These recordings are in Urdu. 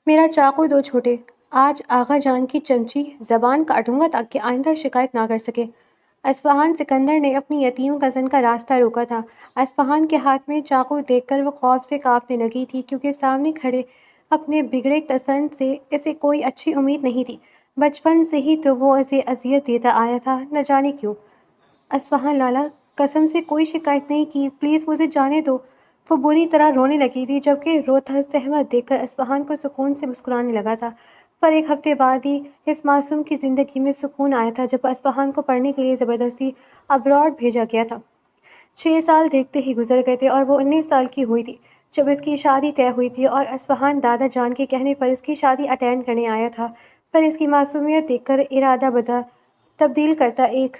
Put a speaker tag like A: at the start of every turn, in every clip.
A: میرا چاقو دو چھوٹے، آج آغا جان کی چمچی زبان کاٹوں گا تاکہ آئندہ شکایت نہ کر سکے۔ اصفہان سکندر نے اپنی یتیم کزن کا راستہ روکا تھا۔ اصفہان کے ہاتھ میں چاقو دیکھ کر وہ خوف سے کانپنے لگی تھی کیونکہ سامنے کھڑے اپنے بگڑے کزن سے اسے کوئی اچھی امید نہیں تھی۔ بچپن سے ہی تو وہ اسے اذیت دیتا آیا تھا، نہ جانے کیوں۔ اصفہان لالا، قسم سے کوئی شکایت نہیں کی، پلیز مجھے جانے دو۔ وہ بری طرح رونے لگی تھی جبکہ روتا زحمت دیکھ کر اصفہان کو سکون سے مسکرانے لگا تھا۔ پر ایک ہفتے بعد ہی اس معصوم کی زندگی میں سکون آیا تھا جب اصفہان کو پڑھنے کے لیے زبردستی ابراڈ بھیجا گیا تھا۔ 6 سال دیکھتے ہی گزر گئے تھے اور وہ 19 سال کی ہوئی تھی جب اس کی شادی طے ہوئی تھی اور اصفہان دادا جان کے کہنے پر اس کی شادی اٹینڈ کرنے آیا تھا، پر اس کی معصومیت دیکھ کر ارادہ تبدیل کرتا ایک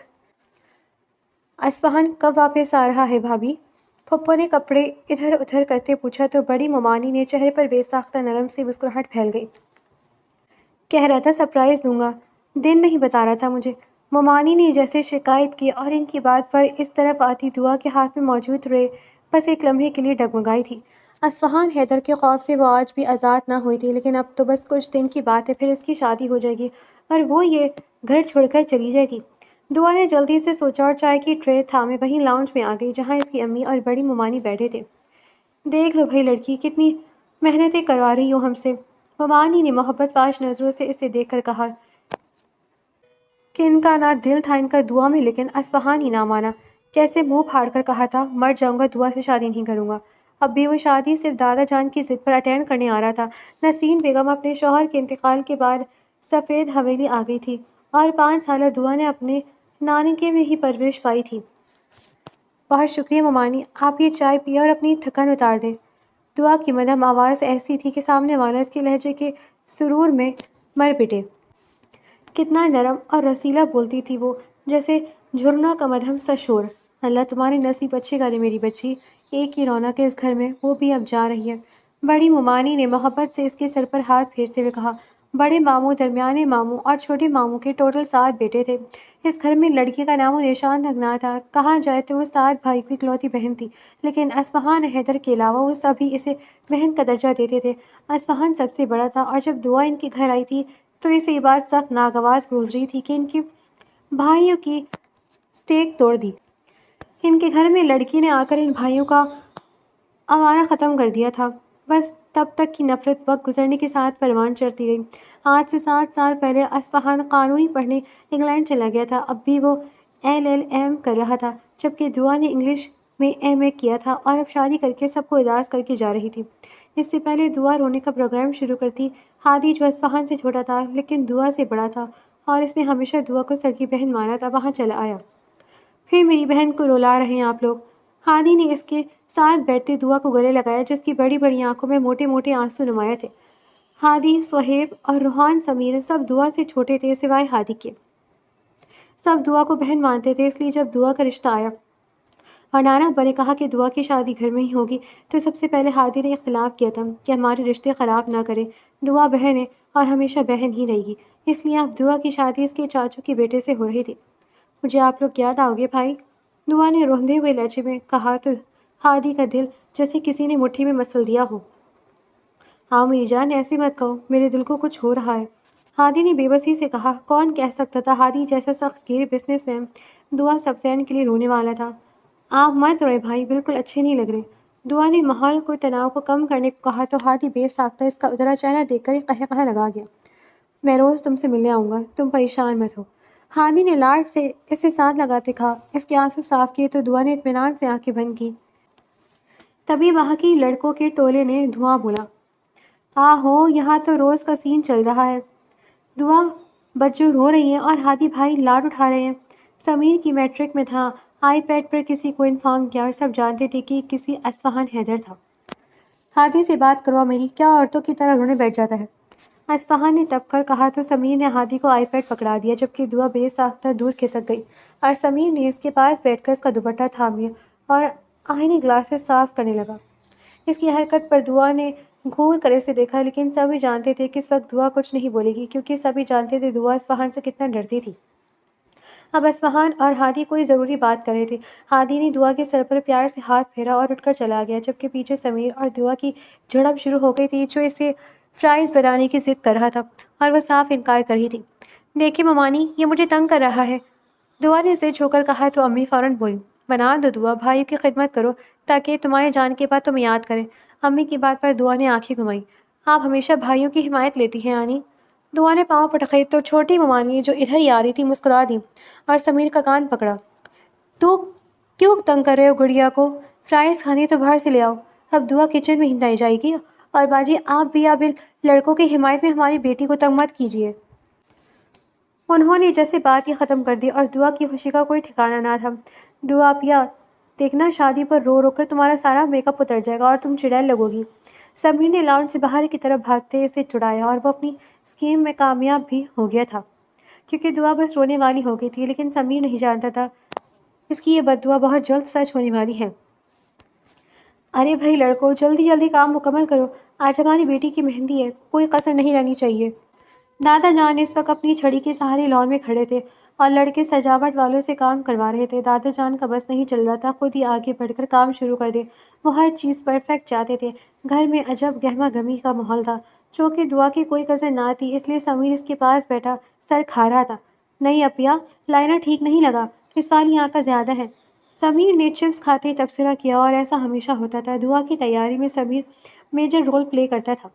A: اصفہان کب واپس آ رہا ہے بھابھی؟ پھپھو نے کپڑے ادھر ادھر کرتے پوچھا تو بڑی ممانی نے چہرے پر بے ساختہ نرم سی مسکراہٹ پھیل گئی۔ کہہ رہا تھا سرپرائز دوں گا، دن نہیں بتا رہا تھا مجھے۔ ممانی نے جیسے شکایت کی اور ان کی بات پر اس طرف آتی دعا کے ہاتھ میں موجود رہے بس ایک لمحے کے لیے ڈگمگائی تھی۔ اصفہان حیدر کے خوف سے وہ آج بھی آزاد نہ ہوئی تھی، لیکن اب تو بس کچھ دن کی بات ہے، پھر اس کی شادی ہو جائے گی اور وہ یہ گھر چھوڑ کر چلی جائے گی۔ دعا نے جلدی سے سوچا اور چائے کی ٹرے تھامے وہیں لاؤنج میں آ گئی جہاں اس کی امی اور بڑی ممانی بیٹھے تھے۔ دیکھ لو بھائی لڑکی، کتنی محنتیں کروا رہی ہو ہم سے۔ ممانی نے محبت پاش نظروں سے اسے دیکھ کر کہا کہ ان کا نہ دل تھا ان کا دعا میں، لیکن اصفہان ہی نہ مانا۔ کیسے منہ پھاڑ کر کہا تھا مر جاؤں گا دعا سے شادی نہیں کروں گا۔ اب بھی وہ شادی صرف دادا جان کی ضد پر اٹینڈ کرنے آ رہا تھا۔ نسرین بیگم اپنے شوہر کے انتقال کے بعد سفید حویلی آ گئی تھی اور 5 سالہ دعا نے اپنے نانکے میں ہی پرورش پائی تھی۔ بہت شکریہ ممانی، آپ یہ چائے پیے اور اپنی تھکن اتار دیں۔ دعا کی مدھم آواز ایسی تھی کہ سامنے والا اس کے لہجے کے سرور میں مر پٹے۔ کتنا نرم اور رسیلا بولتی تھی وہ، جیسے جھرنا کا مدھم سا شور۔ اللہ تمہارے نصیب اچھے کرے میری بچی، ایک ہی رونق ہے اس گھر میں، وہ بھی اب جا رہی ہے۔ بڑی ممانی نے محبت سے اس کے سر پر ہاتھ پھیرتے ہوئے کہا۔ بڑے ماموں، درمیانے ماموں اور چھوٹے ماموں کے ٹوٹل 7 بیٹے تھے۔ اس گھر میں لڑکی کا نام و نشان تک نہ تھا، کہا جائے تو وہ 7 بھائی کی اکلوتی بہن تھی، لیکن اصفہان حیدر کے علاوہ وہ سبھی اسے بہن کا درجہ دیتے تھے۔ اصفہان سب سے بڑا تھا اور جب دعا ان کے گھر آئی تھی تو اسے یہ بات سخت ناگوار گزری تھی کہ ان کے بھائیوں کی سٹیک توڑ دی۔ ان کے گھر میں لڑکی نے آ کر ان بھائیوں کا آوارہ ختم کر دیا تھا۔ بس تب تک کی نفرت وقت گزرنے کے ساتھ پروان چڑھتی گئی۔ آج سے 7 سال پہلے اصفہان قانونی پڑھنے انگلینڈ چلا گیا تھا۔ اب بھی وہ LL.M کر رہا تھا جبکہ دعا نے انگلش میں MA کیا تھا اور اب شادی کر کے سب کو اداس کر کے جا رہی تھی۔ اس سے پہلے دعا رونے کا پروگرام شروع کرتی، ہادی جو اصفہان سے چھوٹا تھا لیکن دعا سے بڑا تھا اور اس نے ہمیشہ دعا کو سگی بہن مانا تھا، وہاں چلا آیا۔ پھر میری بہن کو رلا رہے ہیں آپ لوگ۔ ہادی نے اس کے ساتھ بیٹھتے دعا کو گلے لگایا جس کی بڑی بڑی آنکھوں میں موٹے موٹے آنسو نمایاں تھے۔ ہادی، صہیب اور روحان سمیر سب دعا سے چھوٹے تھے سوائے ہادی کے۔ سب دعا کو بہن مانتے تھے، اس لیے جب دعا کا رشتہ آیا اور نانا ابا نے کہا کہ دعا کی شادی گھر میں ہی ہوگی تو سب سے پہلے ہادی نے اختلاف کیا تھا کہ ہمارے رشتے خراب نہ کرے، دعا بہن ہے اور ہمیشہ بہن ہی رہے گی، اس لیے اب دعا کی شادی اس کے چاچو کے بیٹے سے ہو رہی تھی۔ مجھے آپ لوگ یاد آؤ گے بھائی، دعا نے روندے ہوئے لہجے میں کہا تو ہادی کا دل جیسے کسی نے مٹھی میں مسل دیا ہو۔ ہاں میری جان، ایسے مت کہو، میرے دل کو کچھ ہو رہا ہے، ہادی نے بے بسی سے کہا۔ کون کہہ سکتا تھا ہادی جیسا سخت گیر بزنس مین دعا سفزین کے لیے رونے والا تھا۔ آپ مت روئے بھائی، بالکل اچھے نہیں لگ رہے۔ دعا نے ماحول کو تناؤ کو کم کرنے کو کہا تو ہادی بے ساختہ اس کا ادھرا چہرہ دیکھ کر قہقہہ لگا گیا۔ میں روز تم سے ملنے آؤں گا، تم پریشان مت ہو، ہادی نے لاڈ سے اسے ساتھ لگاتے کہا۔ اس کے آنسو صاف کیے تو دعا نے اطمینان سے آنکھیں بند کی۔ تبھی وہاں کی لڑکوں کے ٹولے نے دھواں بولا۔ آہو، یہاں تو روز کا سین چل رہا ہے، دعا بچوں رو رہی ہیں اور ہادی بھائی لاڈ اٹھا رہے ہیں۔ سمیر کی میٹرک میں تھا، آئی پیڈ پر کسی کو انفارم کیا اور سب جانتے تھے کہ کسی اصفہان حیدر تھا۔ ہادی سے بات کروا میری، کیا عورتوں کی طرح رونے بیٹھ جاتا ہے؟ اصفہان نے تپ کر کہا تو سمیر نے ہادی کو آئی پیڈ پکڑا دیا جبکہ دعا بے ساختہ دور کھسک گئی اور سمیر نے اس کے پاس بیٹھ کر اس کا دوپٹہ تھام لیا اور آئینی گلاسز صاف کرنے لگا۔ اس کی حرکت پر دعا نے گھور کر اسے دیکھا، لیکن سبھی جانتے تھے کہ اس وقت دعا کچھ نہیں بولے گی کیونکہ سبھی جانتے تھے دعا اصفہان سے کتنا ڈرتی تھی۔ اب اصفہان اور ہادی کوئی ضروری بات کر رہے تھے۔ ہادی نے دعا کے سر پر پیار سے ہاتھ پھیرا اور اٹھ کر چلا گیا جبکہ پیچھے سمیر اور دعا کی جھڑپ شروع ہو گئی تھی جو اسے فرائز بنانے کی ضد کر رہا تھا اور وہ صاف انکار کر رہی تھی۔ دیکھیں ممانی، یہ مجھے تنگ کر رہا ہے، دعا نے اسے چھو کر کہا تو امی فوراً بولی، بنا دو دعا، بھائیوں کی خدمت کرو تاکہ تمہارے جان کے بعد تمہیں یاد کریں۔ امی کی بات پر دعا نے آنکھیں گھمائی۔ آپ ہمیشہ بھائیوں کی حمایت لیتی ہیں آنی۔ دعا نے پاؤں پٹکے تو چھوٹی ممانی جو ادھر ہی آ رہی تھی مسکرا دی اور سمیر کا کان پکڑا۔ تو کیوں تنگ کر رہے ہو گڑیا کو؟ فرائز کھانی تو باہر سے لے آؤ۔ اب دعا کچن میں ہندائی جائے گی اور باجی آپ بھی اب ان لڑکوں کی حمایت میں ہماری بیٹی کو تنگ مت کیجیے۔ انہوں نے جیسے بات ہی ختم کر دی اور دعا کی خوشی کا کوئی ٹھکانہ نہ تھا۔ دعا پیا دیکھنا شادی پر رو رو کر تمہارا سارا میک اپ اتر جائے گا اور تم چڑیل لگو گی۔ سمیر نے لاؤنج سے باہر کی طرف بھاگتے اسے چڑھایا اور وہ اپنی اسکیم میں کامیاب بھی ہو گیا تھا کیونکہ دعا بس رونے والی ہو گئی تھی، لیکن سمیر نہیں جانتا تھا اس کی یہ بد دعا بہت جلد سچ ہونے والی ہے۔ ارے بھائی لڑکو، جلدی جلدی کام مکمل کرو، آج ہماری بیٹی کی مہندی ہے، کوئی کسر نہیں رہنی چاہیے۔ دادا جان اس وقت اپنی چھڑی کے سہارے لان میں کھڑے تھے اور لڑکے سجاوٹ والوں سے کام کروا رہے تھے۔ دادا جان کا بس نہیں چل رہا تھا خود ہی آگے بڑھ کر کام شروع کر دے۔ وہ ہر چیز پرفیکٹ چاہتے تھے۔ گھر میں عجب گہما گہمی کا ماحول تھا۔ چونکہ دعا کی کوئی کزن نہ تھی اس لیے سمیر اس کے پاس بیٹھا سر کھا رہا تھا۔ نہیں اپیا، لائنر ٹھیک نہیں لگا، اس والی آنکھ زیادہ ہے۔ سمیر نے چپس کھاتے ہی تبصرہ کیا اور ایسا ہمیشہ ہوتا تھا۔ دعا کی تیاری میں سمیر میجر رول پلے کرتا تھا۔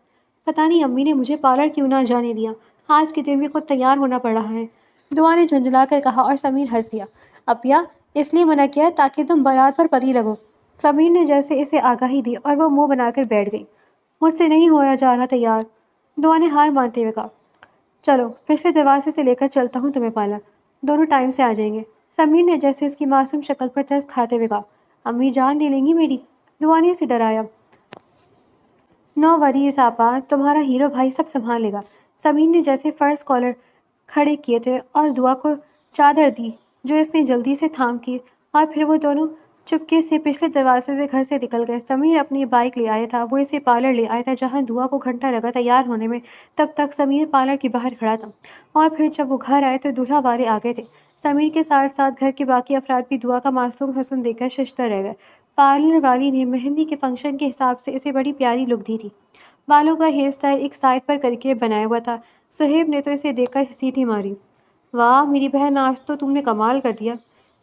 A: پتہ نہیں امی نے مجھے پارلر کیوں نہ جانے دیا، آج کے دن بھی خود تیار ہونا پڑ رہا ہے، دعا نے جھنجھلا کر کہا اور سمیر ہنس دیا۔ اپیا اس لیے منع کیا تاکہ تم بارات پر پری لگو۔ سمیر نے جیسے اسے آگاہی دی اور وہ منہ بنا کر بیٹھ گئی۔ مجھ سے نہیں ہویا جا رہا تیار، دعا نے ہار مانتے ہوئے کہا۔ چلو پچھلے دروازے سے لے کر چلتا ہوں تمہیں پارلر، دونوں ٹائم سے آ جائیں گے، سمیر نے جیسے اس کی معصوم شکل پر ترس کھاتے ہوئے کہا۔ امی جان لے لیں گی میری، دعا نے اسے ڈرایا۔ نو وریز آپا، تمہارا ہیرو بھائی سب سنبھال لے گا۔ سمیر نے جیسے فرض کالر کھڑے کیے تھے اور دعا کو چادر دی جو اس نے جلدی سے تھام کی اور پھر وہ دونوں چپکے سے پچھلے دروازے سے گھر سے نکل گئے۔ سمیر اپنی بائک لے آیا تھا، وہ اسے پارلر لے آیا تھا جہاں دعا کو گھنٹہ لگا تیار ہونے میں۔ تب تک سمیر پارلر کے باہر کھڑا تھا اور پھر جب وہ گھر آئے تو دولہا والے آ گئے تھے۔ سمیر کے ساتھ ساتھ گھر کے باقی افراد بھی دعا کا معصوم حسن دیکھ کر ششدر رہ گئے۔ پارلر والی نے مہندی کے فنکشن کے حساب سے اسے بڑی پیاری لک دی تھی۔ بالوں کا ہیئر اسٹائل ایک سائڈ پر کر کے بنایا ہوا تھا۔ صہیب نے تو اسے دیکھ کر سیٹی ماری۔ واہ میری بہن، آج تو تم نے کمال کر دیا۔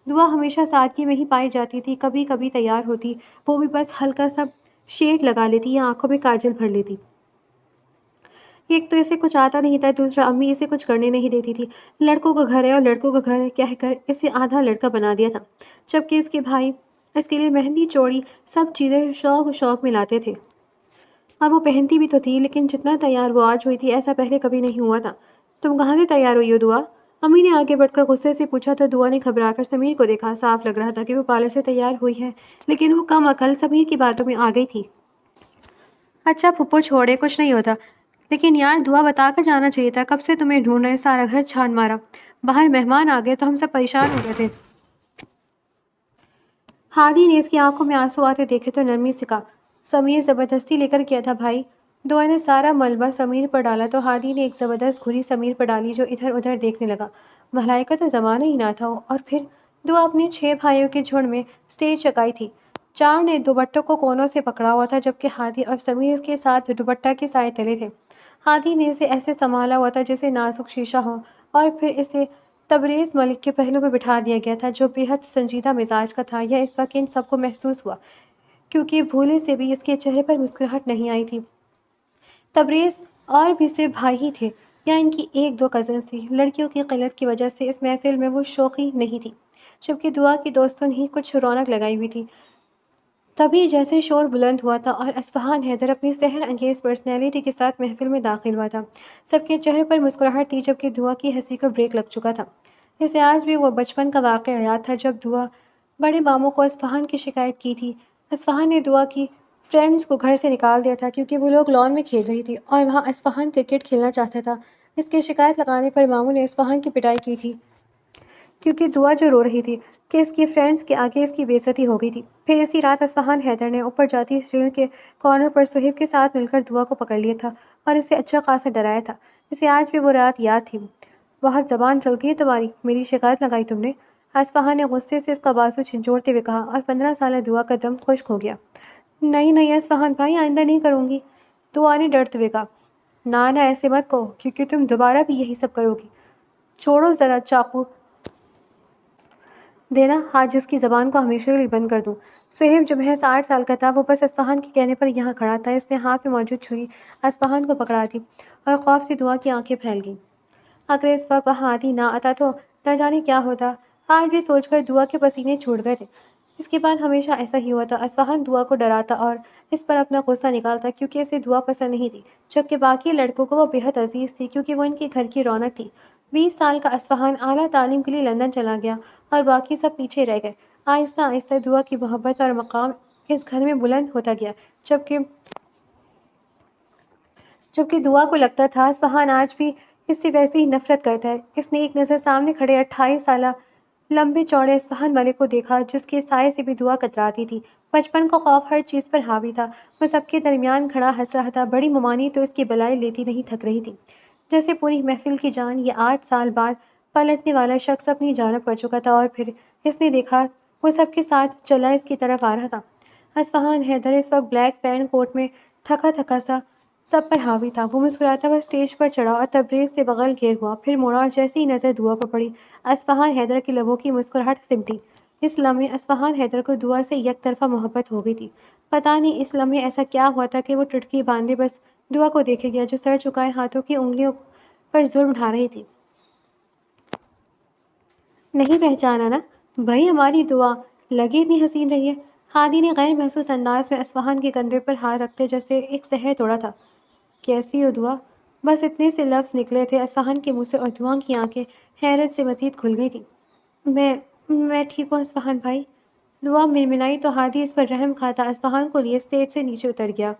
A: دعا ہمیشہ سادگی میں ہی پائی جاتی تھی، کبھی کبھی تیار ہوتی وہ بھی بس ہلکا سا شیڈ لگا لیتی یا آنکھوں میں کاجل بھر لیتی۔ ایک تو اسے کچھ آتا نہیں تھا، دوسرا امی اسے کچھ کرنے نہیں دیتی تھی۔ لڑکوں کا گھر ہے اور لڑکوں کا گھر ہے کہہ کر اسے آدھا لڑکا بنا دیا تھا، جبکہ اس کے بھائی اس کے لیے مہندی چوڑی سب چیزیں شوق میں لاتے تھے اور وہ پہنتی بھی تو تھی، لیکن جتنا تیار وہ آج ہوئی تھی ایسا پہلے کبھی نہیں ہوا تھا۔ تم کہاں سے تیار ہوئی ہو دعا؟ امی نے آگے بڑھ کر غصے سے پوچھا تو دعا نے گھبرا کر سمیر کو دیکھا۔ صاف لگ رہا تھا کہ وہ پارلر سے تیار ہوئی ہے، لیکن وہ کم عقل سمیر کی باتوں میں آ گئی تھی۔ اچھا پھپھو چھوڑے، کچھ نہیں ہوتا، لیکن یار دعا بتا کر جانا چاہیے تھا، کب سے تمہیں ڈھونڈ رہے، سارا گھر چھان مارا، باہر مہمان آ گئے تو ہم سب پریشان ہو گئے تھے۔ ہادی نے اس کی آنکھوں میں آنسو آتے دیکھے تو نرمی سے کہا، سمیر زبردستی لے کر کیا تھا بھائی۔ دعا نے سارا ملبہ سمیر پر ڈالا تو ہادی نے ایک زبردست گھری سمیر پر ڈالی جو ادھر ادھر دیکھنے لگا۔ بھلائی کا تو زمانہ ہی نہ تھا۔ اور پھر دعا اپنے 6 بھائیوں کے جھنڈ میں اسٹیج چکائی تھی۔ 4 نے دوپٹوں کو کونوں سے پکڑا ہوا تھا جبکہ ہادی اور سمیر اس کے ساتھ دوپٹہ کے سائے تلے تھے۔ ہادی نے اسے ایسے سنبھالا ہوا تھا جیسے نازک شیشہ ہو اور پھر اسے تبریز ملک کے پہلو میں بٹھا دیا گیا تھا جو بے حد سنجیدہ مزاج کا تھا۔ یہ اس وقت ان سب کو محسوس ہوا کیونکہ بھولے سے بھی اس کے چہرے پر مسکراہٹ نہیں آئی تھی۔ تبریز اور بھی صرف بھائی ہی تھے یا ان کی 1-2 کزنز تھی۔ لڑکیوں کی قلت کی وجہ سے اس محفل میں وہ شوخی نہیں تھی، جبکہ دعا کی دوستوں نے ہی کچھ رونق لگائی ہوئی تھی۔ تبھی جیسے شور بلند ہوا تھا اور اصفہان حیدر اپنی سحر انگیز پرسنالٹی کے ساتھ محفل میں داخل ہوا تھا۔ سب کے چہرے پر مسکراہٹ تھی جبکہ دعا کی ہنسی کو بریک لگ چکا تھا۔ اسے آج بھی وہ بچپن کا واقعہ یاد تھا جب دعا بڑے ماموں کو اصفہان کی شکایت کی تھی۔ اصفہان نے دعا کی فرینڈز کو گھر سے نکال دیا تھا کیونکہ وہ لوگ لان میں کھیل رہی تھی اور وہاں اصفہان کرکٹ کھیلنا چاہتا تھا۔ اس کی شکایت لگانے پر ماموں نے اصفہان کی پٹائی کی تھی کیونکہ دعا جو رو رہی تھی کہ اس کی فرینڈز کے آگے اس کی بے عزتی ہو گئی تھی۔ پھر اسی رات اصفہان حیدر نے اوپر جاتی سیڑھیوں کے کارنر پر صہیب کے ساتھ مل کر دعا کو پکڑ لیا تھا اور اسے اچھا خاصا ڈرایا تھا۔ اسے آج بھی وہ رات یاد تھی۔ بہت زبان چلتی ہے تمہاری، میری شکایت لگائی تم نے، اصفہان نے غصے سے اس کا بازو جھنجھوڑتے ہوئے کہا اور 15 سالہ دعا کا دم خشک ہو گیا۔ نہیں نہیں اصفہان بھائی، آئندہ نہیں کروں گی، دعا نے ڈرتے ہوئے کہا۔ نہ ایسے مت کہو کیونکہ تم دوبارہ بھی یہی سب کرو گی. چھوڑو ذرا چاقو دینا آج اس کی زبان کو ہمیشہ کے لیے بند کر دوں. صہیب جو محض 8 سال کا تھا وہ بس اصفہان کے کہنے پر یہاں کھڑا تھا. اس نے ہاتھ میں موجود چھری اصفہان کو پکڑا دی اور خوف سے دعا کی آنکھیں پھیل گئیں. اگر اس وقت وہاں عادی نہ آتا تو نہ جانے کیا ہوتا. آج بھی سوچ کر دعا کے پسینے چھوٹ گئے تھے. اس کے بعد ہمیشہ ایسا ہی ہوا تھا. اصفہان دعا کو ڈراتا اور اس پر اپنا غصہ نکالتا کیونکہ اسے دعا پسند نہیں تھی، جبکہ باقی لڑکوں کو وہ بےحد عزیز تھی کیونکہ وہ ان کے گھر کی رونق تھی. 20 سال کا اصفہان اعلیٰ تعلیم کے لیے لندن چلا گیا اور باقی سب پیچھے رہ گئے. آہستہ آہستہ دعا کی محبت اور مقام اس گھر میں بلند ہوتا گیا، جبکہ دعا کو لگتا تھا اصفہان آج بھی اس سے ویسے ہی نفرت کرتا ہے. اس نے ایک نظر سامنے کھڑے 28 سالہ لمبے چوڑے اصفہان والے کو دیکھا جس کے سائے سے بھی دعا کتراتی تھی. بچپن کا خوف ہر چیز پر حاوی تھا. وہ سب کے درمیان کھڑا ہنس رہا تھا. بڑی ممانی تو اس کی بلائیں لیتی نہیں تھک رہی تھی. جیسے پوری محفل کی جان یہ 8 سال بعد پلٹنے والا شخص اپنی جانب پڑ چکا تھا. اور پھر اس نے دیکھا وہ سب کے ساتھ چلا اس کی طرف آ رہا تھا. اصفہان حیدر اس وقت بلیک پینٹ کوٹ میں تھکا تھکا سا سب پر حاوی تھا. وہ مسکراتا ہوا اسٹیج پر چڑھا اور تبریز سے بغل گیر ہوا، پھر مڑا اور جیسے ہی نظر دعا پر پڑی اصفہان حیدر کے لبوں کی مسکراہٹ سمٹی. اس لمحے اصفہان حیدر کو دعا سے یک طرفہ محبت ہو گئی تھی. پتہ نہیں اس لمحے ایسا کیا ہوا تھا کہ وہ ٹٹکی باندھے بس دعا کو دیکھے گیا جو سر جھکائے ہاتھوں کی انگلیوں پر ظلم ڈھا رہی تھی. نہیں پہچانا نا بھائی، ہماری دعا لگی اتنی حسین رہی ہے. ہادی نے غیر محسوس انداز میں اصفہان کے کندھے پر ہاتھ رکھتے جیسے ایک زہر توڑا تھا. کیسی ہو دعا؟ بس اتنے سے لفظ نکلے تھے اصفہان کے منہ سے اور دعا کی آنکھیں حیرت سے مزید کھل گئی تھیں. میں ٹھیک ہوں اصفہان بھائی. دعا مرمنائی تو ہادی اس پر رحم کھاتا اصفہان کو لیے اسٹیج سے نیچے اتر گیا.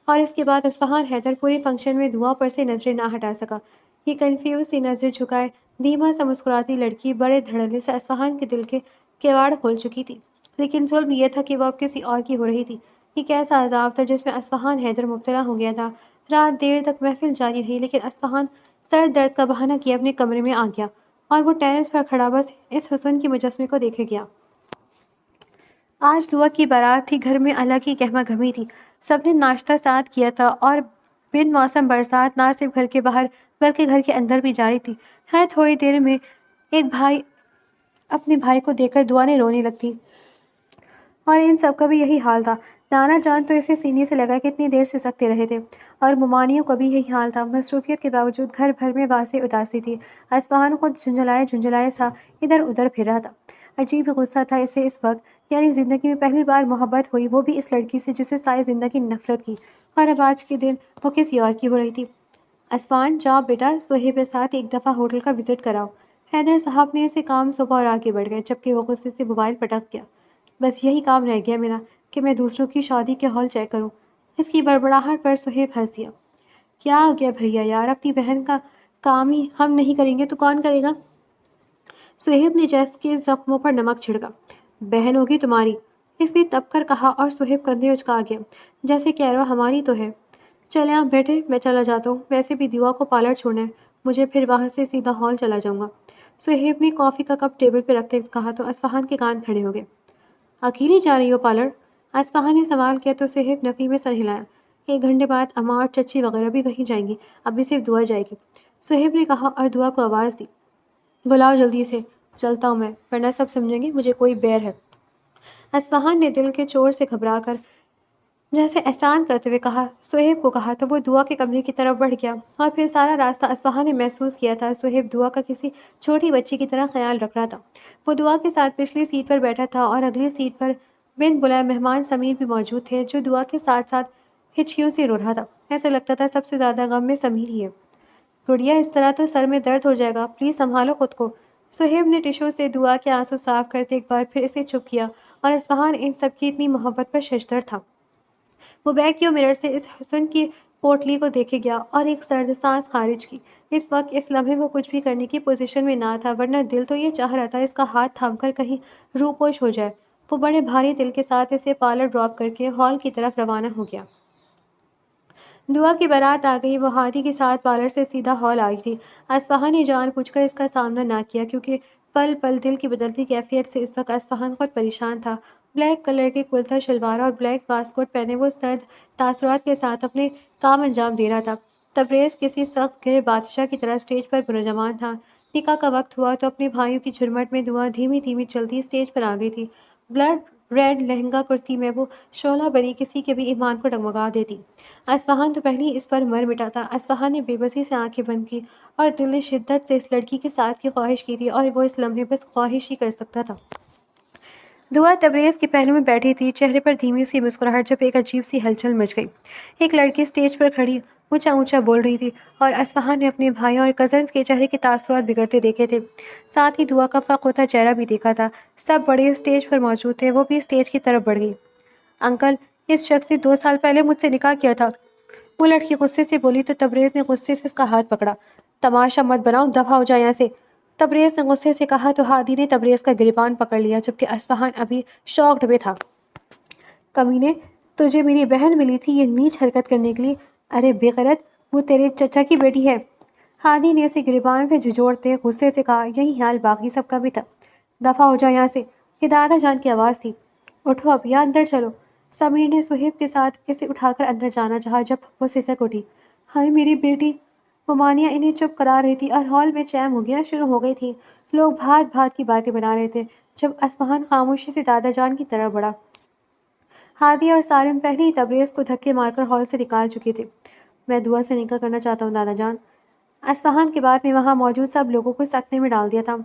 A: اور اس کے بعد اصفہان حیدر پورے فنکشن میں دعا پر سے نظریں نہ ہٹا سکا. یہ کنفیوز سی نظر جھکائے دھیما سا مسکراتی لڑکی بڑے دھڑلے سے اصفہان کے دل کے کیواڑ کھول چکی تھی. لیکن ظلم یہ تھا کہ وہ اب کسی اور کی ہو رہی تھی. یہ کیسا عذاب تھا جس میں اصفہان حیدر مبتلا ہو گیا تھا. رات دیر تک محفل جاری رہی لیکن اصفہان سر درد کا بہانہ کیے اپنے کمرے میں آ گیا اور وہ ٹیرس پر کھڑا بس اس حسن کے مجسمے کو دیکھے گیا. آج دعا کی بارات تھی. گھر میں الگ ہی گہما گہمی تھی. سب نے ناشتہ ساتھ کیا تھا اور بن موسم برسات نہ صرف گھر کے باہر بلکہ گھر کے اندر بھی جاری تھی. ہر تھوڑی دیر میں ایک بھائی اپنے بھائی کو دیکھ کر دعا نے رونے لگتی اور ان سب کا بھی یہی حال تھا. نانا جان تو اسے سینے سے لگا کہ اتنی دیر سے سکتے رہے تھے اور ممانیوں کا بھی یہی حال تھا. مصروفیت کے باوجود گھر بھر میں واضح اداسی تھی. اصفہان خود جھنجھلائے سا ادھر ادھر پھر رہا تھا. عجیب غصہ تھا اسے اس وقت. یعنی زندگی میں پہلی بار محبت ہوئی، وہ بھی اس لڑکی سے جسے ساری زندگی نفرت کی، اور اب آج کے دن وہ کسی اور کی ہو رہی تھی. اصفہان جاؤ بیٹا صہیب کے ساتھ ایک دفعہ ہوٹل کا وزٹ کراؤ. حیدر صاحب نے اسے کام سونپا اور آگے بڑھ گئے جبکہ وہ غصے سے موبائل پٹک گیا. بس یہی کام رہ گیا میرا کہ میں دوسروں کی شادی کے ہال چیک کروں. اس کی بڑبڑاہٹ پر صہیب ہنس دیا. کیا آ گیا بھیا یار، اپنی بہن کا کام ہی ہم نہیں کریں گے تو کون کرے گا؟ صہیب نے جیس کے زخموں پر نمک چھڑکا. بہن ہوگی تمہاری، اس نے تب کر کہا اور صہیب کندھے اچکا گیا جیسے کہہ رہا ہماری تو ہے. چلے آپ بیٹھے، میں چلا جاتا ہوں. ویسے بھی دیوا کو پارلر چھوڑنا ہے مجھے، پھر وہاں سے سیدھا ہال چلا جاؤں گا. صہیب نے کافی کا کپ ٹیبل پہ رکھتے کہا تو اصفہان کے کان کھڑے ہو گئے. اکیلی جا رہی ہو پارلر؟ اصفہان نے سوال کیا تو صہیب نفی میں سر ہلایا. 1 گھنٹے بعد اماں اور چچی وغیرہ بھی وہیں جائیں گی، ابھی صرف دعا جائے گی. صہیب نے کہا اور دعا کو آواز دی. بلاؤ جلدی سے، چلتا ہوں میں، ورنہ سب سمجھیں گے مجھے کوئی بیر ہے. اصفہان نے دل کے چور سے گھبرا کر جیسے احسان کرتے ہوئے کہا صہیب کو کہا تو وہ دعا کے کمرے کی طرف بڑھ گیا. اور پھر سارا راستہ اصفہان نے محسوس کیا تھا صہیب دعا کا کسی چھوٹی بچی کی طرح خیال رکھ رہا تھا. وہ دعا کے ساتھ پچھلی سیٹ پر بیٹھا تھا اور اگلی سیٹ پر بن بلائے مہمان سمیر بھی موجود تھے جو دعا کے ساتھ ساتھ ہچکیوں سے رو رہا تھا. ایسا لگتا تھا سب سے زیادہ غم میں سمیر ہی ہے. گڑیا اس طرح تو سر میں درد ہو جائے گا، پلیز سنبھالو خود کو. صہیب نے ٹشو سے دعا کے آنسو صاف کرتے ایک بار پھر اسے چپ کیا اور اصفہان ان سب کی اتنی محبت پر ششدر تھا. وہ بیک کیو مرر سے اس حسن کی پوٹلی کو دیکھے گیا اور ایک سرد سانس خارج کی. اس وقت اس لمحے وہ کچھ بھی کرنے کی پوزیشن میں نہ تھا ورنہ دل تو یہ چاہ رہا تھا اس کا ہاتھ تھام کر کہیں روپوش ہو جائے. وہ بڑے بھاری دل کے ساتھ اسے پارلر ڈراپ کر کے ہال کی طرف روانہ ہو گیا. دعا کی بارات آ گئی. وہ ہادی کے ساتھ پارلر سے سیدھا ہال آئی تھی. اصفہان نے جان بوجھ کر اس کا سامنا نہ کیا کیونکہ پل پل دل کی بدلتی کیفیت سے اس وقت اصفہان خود پریشان تھا. بلیک کلر کے کرتا شلوار اور بلیک واسکوٹ پہنے وہ سرد تاثرات کے ساتھ اپنے کام انجام دے رہا تھا. تبریز کسی سخت گرے بادشاہ کی طرح اسٹیج پر پرجمان تھا۔ نکاح کا وقت ہوا تو اپنے بھائیوں کی جھرمٹ میں دعا دھیمی دھیمی چلتی اسٹیج پر آ گئی تھی۔ بلڈ ریڈ لہنگا کرتی میں وہ شعلہ بری کسی کے بھی ایمان کو ڈگمگا دیتی۔ اصفہان تو پہلے ہی اس پر مر مٹا تھا۔ اصفہان نے بے بسی سے آنکھیں بند کی اور دل نے شدت سے اس لڑکی کے ساتھ کی خواہش کی تھی اور وہ اس لمحے بس خواہش ہی کر سکتا تھا۔ دعا تبریز کے پہلو میں بیٹھی تھی، چہرے پر دھیمی سی مسکراہٹ جب ایک عجیب سی ہلچل مچ گئی۔ ایک لڑکی اسٹیج پر کھڑی اونچا اونچا بول رہی تھی اور اصفہان نے اپنے بھائیوں اور کزنز کے چہرے کے تاثرات بگڑتے دیکھے تھے، ساتھ ہی دعا کا فاق ہوتا چہرہ بھی دیکھا تھا۔ سب بڑے اسٹیج پر موجود تھے، وہ بھی اسٹیج کی طرف بڑھ گئی۔ انکل، اس شخص نے 2 سال پہلے مجھ سے نکاح کیا تھا، وہ لڑکی غصے سے بولی تو تبریز نے غصے سے اس کا ہاتھ پکڑا۔ تماشا مت بناؤ، دفع ہو جا یہاں سے، تبریز نے غصے سے کہا تو ہادی نے تبریز کا گریبان پکڑ لیا جبکہ اصفہان ابھی شاکڈ میں تھا۔ کمینے، تجھے میری بہن ملی تھی یہ نیچ حرکت کرنے کے لیے؟ ارے بے غیرت، وہ تیرے چچا کی بیٹی ہے۔ ہادی نے اسے گریبان سے جھنجھوڑتے غصے سے کہا، یہی حال باقی سب کا بھی تھا، دفع ہو جا یہاں سے، یہ دادا جان کی آواز تھی۔ اٹھو اب یا اندر چلو۔ سمیر نے صہیب کے ساتھ اسے اٹھا کر اندر جانا چاہا جب وہ سسک اٹھی، ہائے میری بیٹی۔ ممانیہ انہیں چپ کرا رہی تھی اور ہال میں چیم ہو گیا شروع ہو گئی تھی۔ لوگ بھات بھات کی باتیں بنا رہے تھے جب اصفہان خاموشی سے دادا جان کی طرف بڑھا۔ ہادی اور سالم پہلے ہی تبریز کو دھکے مار کر ہال سے نکال چکے تھے۔ میں دعا سے نکاح کرنا چاہتا ہوں دادا جان۔ اصفہان کی بات نے وہاں موجود سب لوگوں کو سکتے میں ڈال دیا تھا۔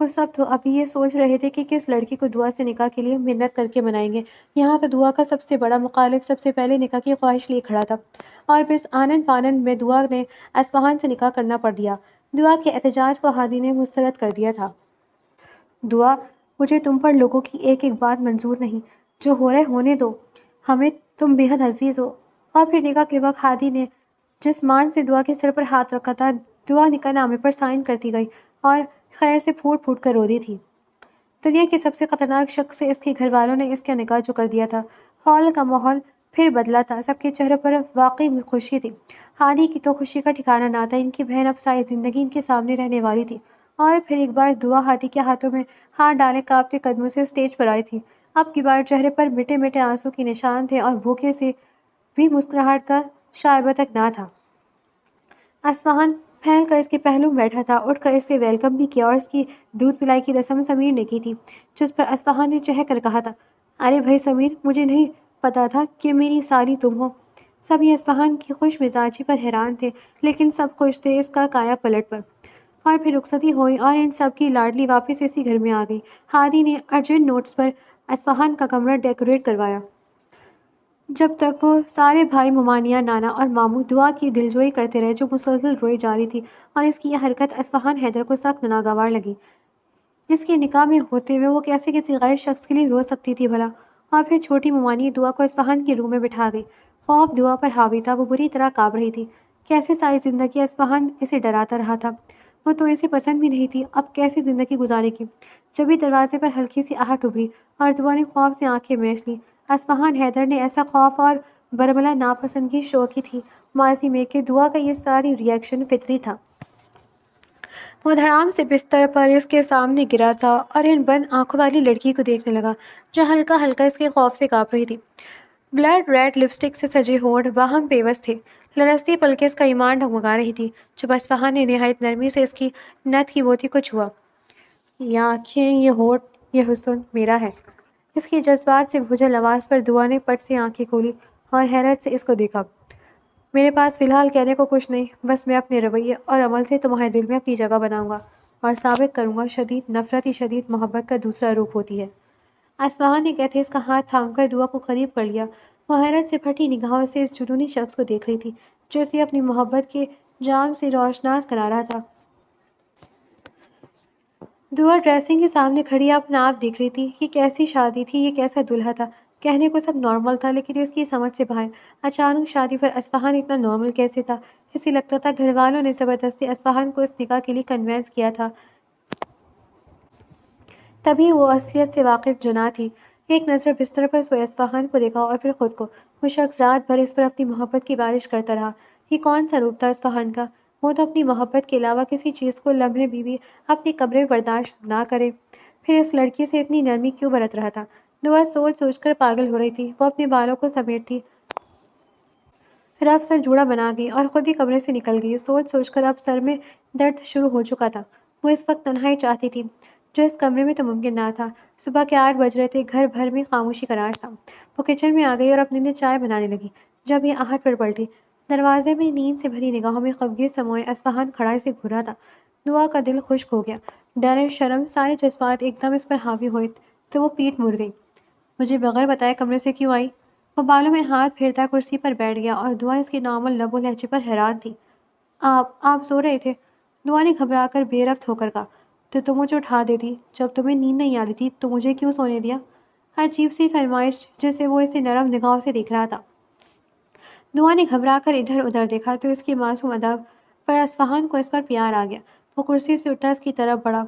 A: وہ سب تو ابھی یہ سوچ رہے تھے کہ کس لڑکی کو دعا سے نکاح کے لیے منت کر کے منائیں گے۔ یہاں تو دعا کا سب سے بڑا مخالف سب سے پہلے نکاح کی خواہش لیے کھڑا تھا اور بس آنن فانن میں دعا نے اصفہان سے نکاح کرنا پڑ دیا۔ دعا کے احتجاج کو ہادی نے مسترد کر دیا تھا۔ دعا، مجھے تم پر لوگوں کی ایک ایک بات منظور نہیں، جو ہو رہے ہونے دو، ہمیں تم بے حد عزیز ہو۔ اور پھر نکاح کے وقت ہادی نے جس مان سے دعا کے سر پر ہاتھ رکھا تھا، دعا نکاح نامے پر سائن کرتی گئی اور خیر سے پھوٹ پھوٹ کر رو دی تھی۔ دنیا کے سب سے خطرناک شخص سے اس کے گھر والوں نے اس کا نکاح جو کر دیا تھا۔ ہال کا ماحول پھر بدلا تھا، سب کے چہروں پر واقعی خوشی تھی۔ ہادی کی تو خوشی کا ٹھکانہ نہ تھا، ان کی بہن اب ساری زندگی ان کے سامنے رہنے والی تھی۔ اور پھر ایک بار دعا ہادی کے ہاتھوں میں ہاتھ ڈالے کانپتے قدموں سے اسٹیج پر آئی تھی۔ اب کی بار چہرے پر مٹے مٹے آنسو کے نشان تھے اور بھوکے سے بھی مسکراہٹ کا شائبہ تک نہ تھا۔ اصفہان پھیل کر اس کے پہلو میں بیٹھا تھا، اٹھ کر اسے ویلکم بھی کیا اور اس کی دودھ پلائی کی رسم سمیر نے کی تھی، جس پر اصفہان نے چہک کر کہا تھا، ارے بھائی سمیر، مجھے نہیں پتا تھا کہ میری سالی تم ہو۔ سبھی اصفہان کی خوش مزاجی پر حیران تھے، لیکن سب خوش تھے اس کا کایا پلٹ پر۔ اور پھر رخصتی ہوئی اور ان سب کی لاڈلی واپس اسی گھر میں آ گئی۔ ہادی نے ارجنٹ نوٹس پر اصفہان کا کمرہ ڈیکوریٹ کروایا۔ جب تک وہ سارے بھائی ممانیہ، نانا اور ماموں دعا کی دلجوئی کرتے رہے جو مسلسل روئی جا رہی تھی، اور اس کی یہ حرکت اصفہان حیدر کو سخت ناگوار لگی۔ اس کے نکاح میں ہوتے ہوئے وہ کیسے کسی غیر شخص کے لیے رو سکتی تھی بھلا؟ اور پھر چھوٹی ممانیہ دعا کو اصفہان کے روم میں بٹھا گئی۔ خوف دعا پر حاوی تھا، وہ بری طرح کانپ رہی تھی۔ کیسے ساری زندگی اصفہان اسے ڈراتا رہا تھا، وہ تو اسے پسند بھی نہیں تھی، اب کیسی زندگی گزارے گی؟ جبھی دروازے پر ہلکی سی آہٹ ابھری اور دعا نے خوف سے آنکھیں میچ لیں۔ اصفہان حیدر نے ایسا خوف اور برملا ناپسندگی شو کی تھی ماضی میں کہ دعا کا یہ ساری ری ایکشن فطری تھا۔ وہ دھڑام سے بستر پر اس کے سامنے گرا تھا اور ان بند آنکھوں والی لڑکی کو دیکھنے لگا جو ہلکا ہلکا اس کے خوف سے کانپ رہی تھی۔ بلڈ ریڈ لپسٹک سے سجے ہونٹ باہم پیوست تھے، لرزتی پلکیں اس کا ایمان ڈگمگا رہی تھی جب اصفہان نے نہایت نرمی سے اس کی نتھ کی موتی کو چھوا۔ یہ آنکھیں، یہ ہونٹ، یہ حسن میرا ہے۔ اس کی جذبات سے بھجل آواز پر دعا نے پٹ سے آنکھیں کھولی اور حیرت سے اس کو دیکھا۔ میرے پاس فی الحال کہنے کو کچھ نہیں، بس میں اپنے رویے اور عمل سے تمہارے دل میں اپنی جگہ بناؤں گا اور ثابت کروں گا شدید نفرت ہی شدید محبت کا دوسرا روپ ہوتی ہے۔ اصفہان نے کہتے اس کا ہاتھ تھام کر دعا کو قریب کر لیا۔ وہ حیرت سے پھٹی نگاہوں سے اس جنونی شخص کو دیکھ رہی تھی جو اسے اپنی محبت کے جام سے روشناس کرا رہا تھا۔ دعا ڈریسنگ کے سامنے کھڑی اپنا آپ دیکھ رہی تھی۔ یہ کیسی شادی تھی، یہ کیسا دلہا تھا؟ کہنے کو سب نارمل تھا لیکن اس کی سمجھ سے باہر۔ اچانک شادی پر اصفہان اتنا نارمل کیسے تھا؟ اسے لگتا تھا گھر والوں نے زبردستی اصفہان کو اس نکاح کے لیے کنوینس کیا تھا، تبھی وہ اصلیت سے واقف جو نہ تھی۔ ایک نظر بستر پر سوئے اصفہان کو دیکھا اور پھر خود کو۔ وہ شخص رات بھر اس پر اپنی محبت کی بارش کرتا رہا۔ یہ کون سا روپ تھا اصفہان کا؟ وہ تو اپنی محبت کے علاوہ کسی چیز کو لمحے بھی اپنے کمرے میں برداشت نہ کرے، پھر اس لڑکی سے اتنی نرمی کیوں برت رہا تھا؟ دعا سوچ سوچ کر پاگل ہو رہی تھی۔ وہ اپنے بالوں کو سمیٹتی رف سر جوڑا بنا گئی اور خود ہی کمرے سے نکل گئی۔ سوچ سوچ کر اب سر میں درد شروع ہو چکا تھا۔ وہ اس وقت تنہائی چاہتی تھی، جو اس کمرے میں تو ممکن نہ تھا۔ صبح کے 8 بج رہے تھے، گھر بھر میں خاموشی قرار تھا۔ وہ کچن میں آ گئی اور اپنے لیے چائے بنانے لگی، جب یہ آہٹ پر پلٹی۔ دروازے میں نیند سے بھری نگاہوں میں غمگین سموئے اصفہان کھڑا اسے گھورا تھا۔ دعا کا دل خشک ہو گیا۔ ڈر، شرم، سارے جذبات ایک دم اس پر حاوی ہوئے تو وہ پیٹ مڑ گئی۔ مجھے بغیر بتائے کمرے سے کیوں آئی؟ وہ بالوں میں ہاتھ پھیرتا کرسی پر بیٹھ گیا اور دعا اس کے نارمل لب و لہجے پر حیران تھی۔ آپ سو رہے تھے؟ دعا نے گھبرا کر بے ربط ہو کر کہا۔ تو تم مجھے اٹھا دیتی جب تمہیں نیند نہیں آ رہی تھی، تو مجھے کیوں سونے دیا؟ عجیب سی فرمائش جسے وہ اسے نرم نگاہوں سے دیکھ رہا تھا۔ دعا نے گھبرا کر ادھر ادھر دیکھا تو اس کی معصوم ادا پر اصفہان کو اس پر پیار آ گیا۔ وہ کرسی سے اٹھا اس کی طرف بڑھا۔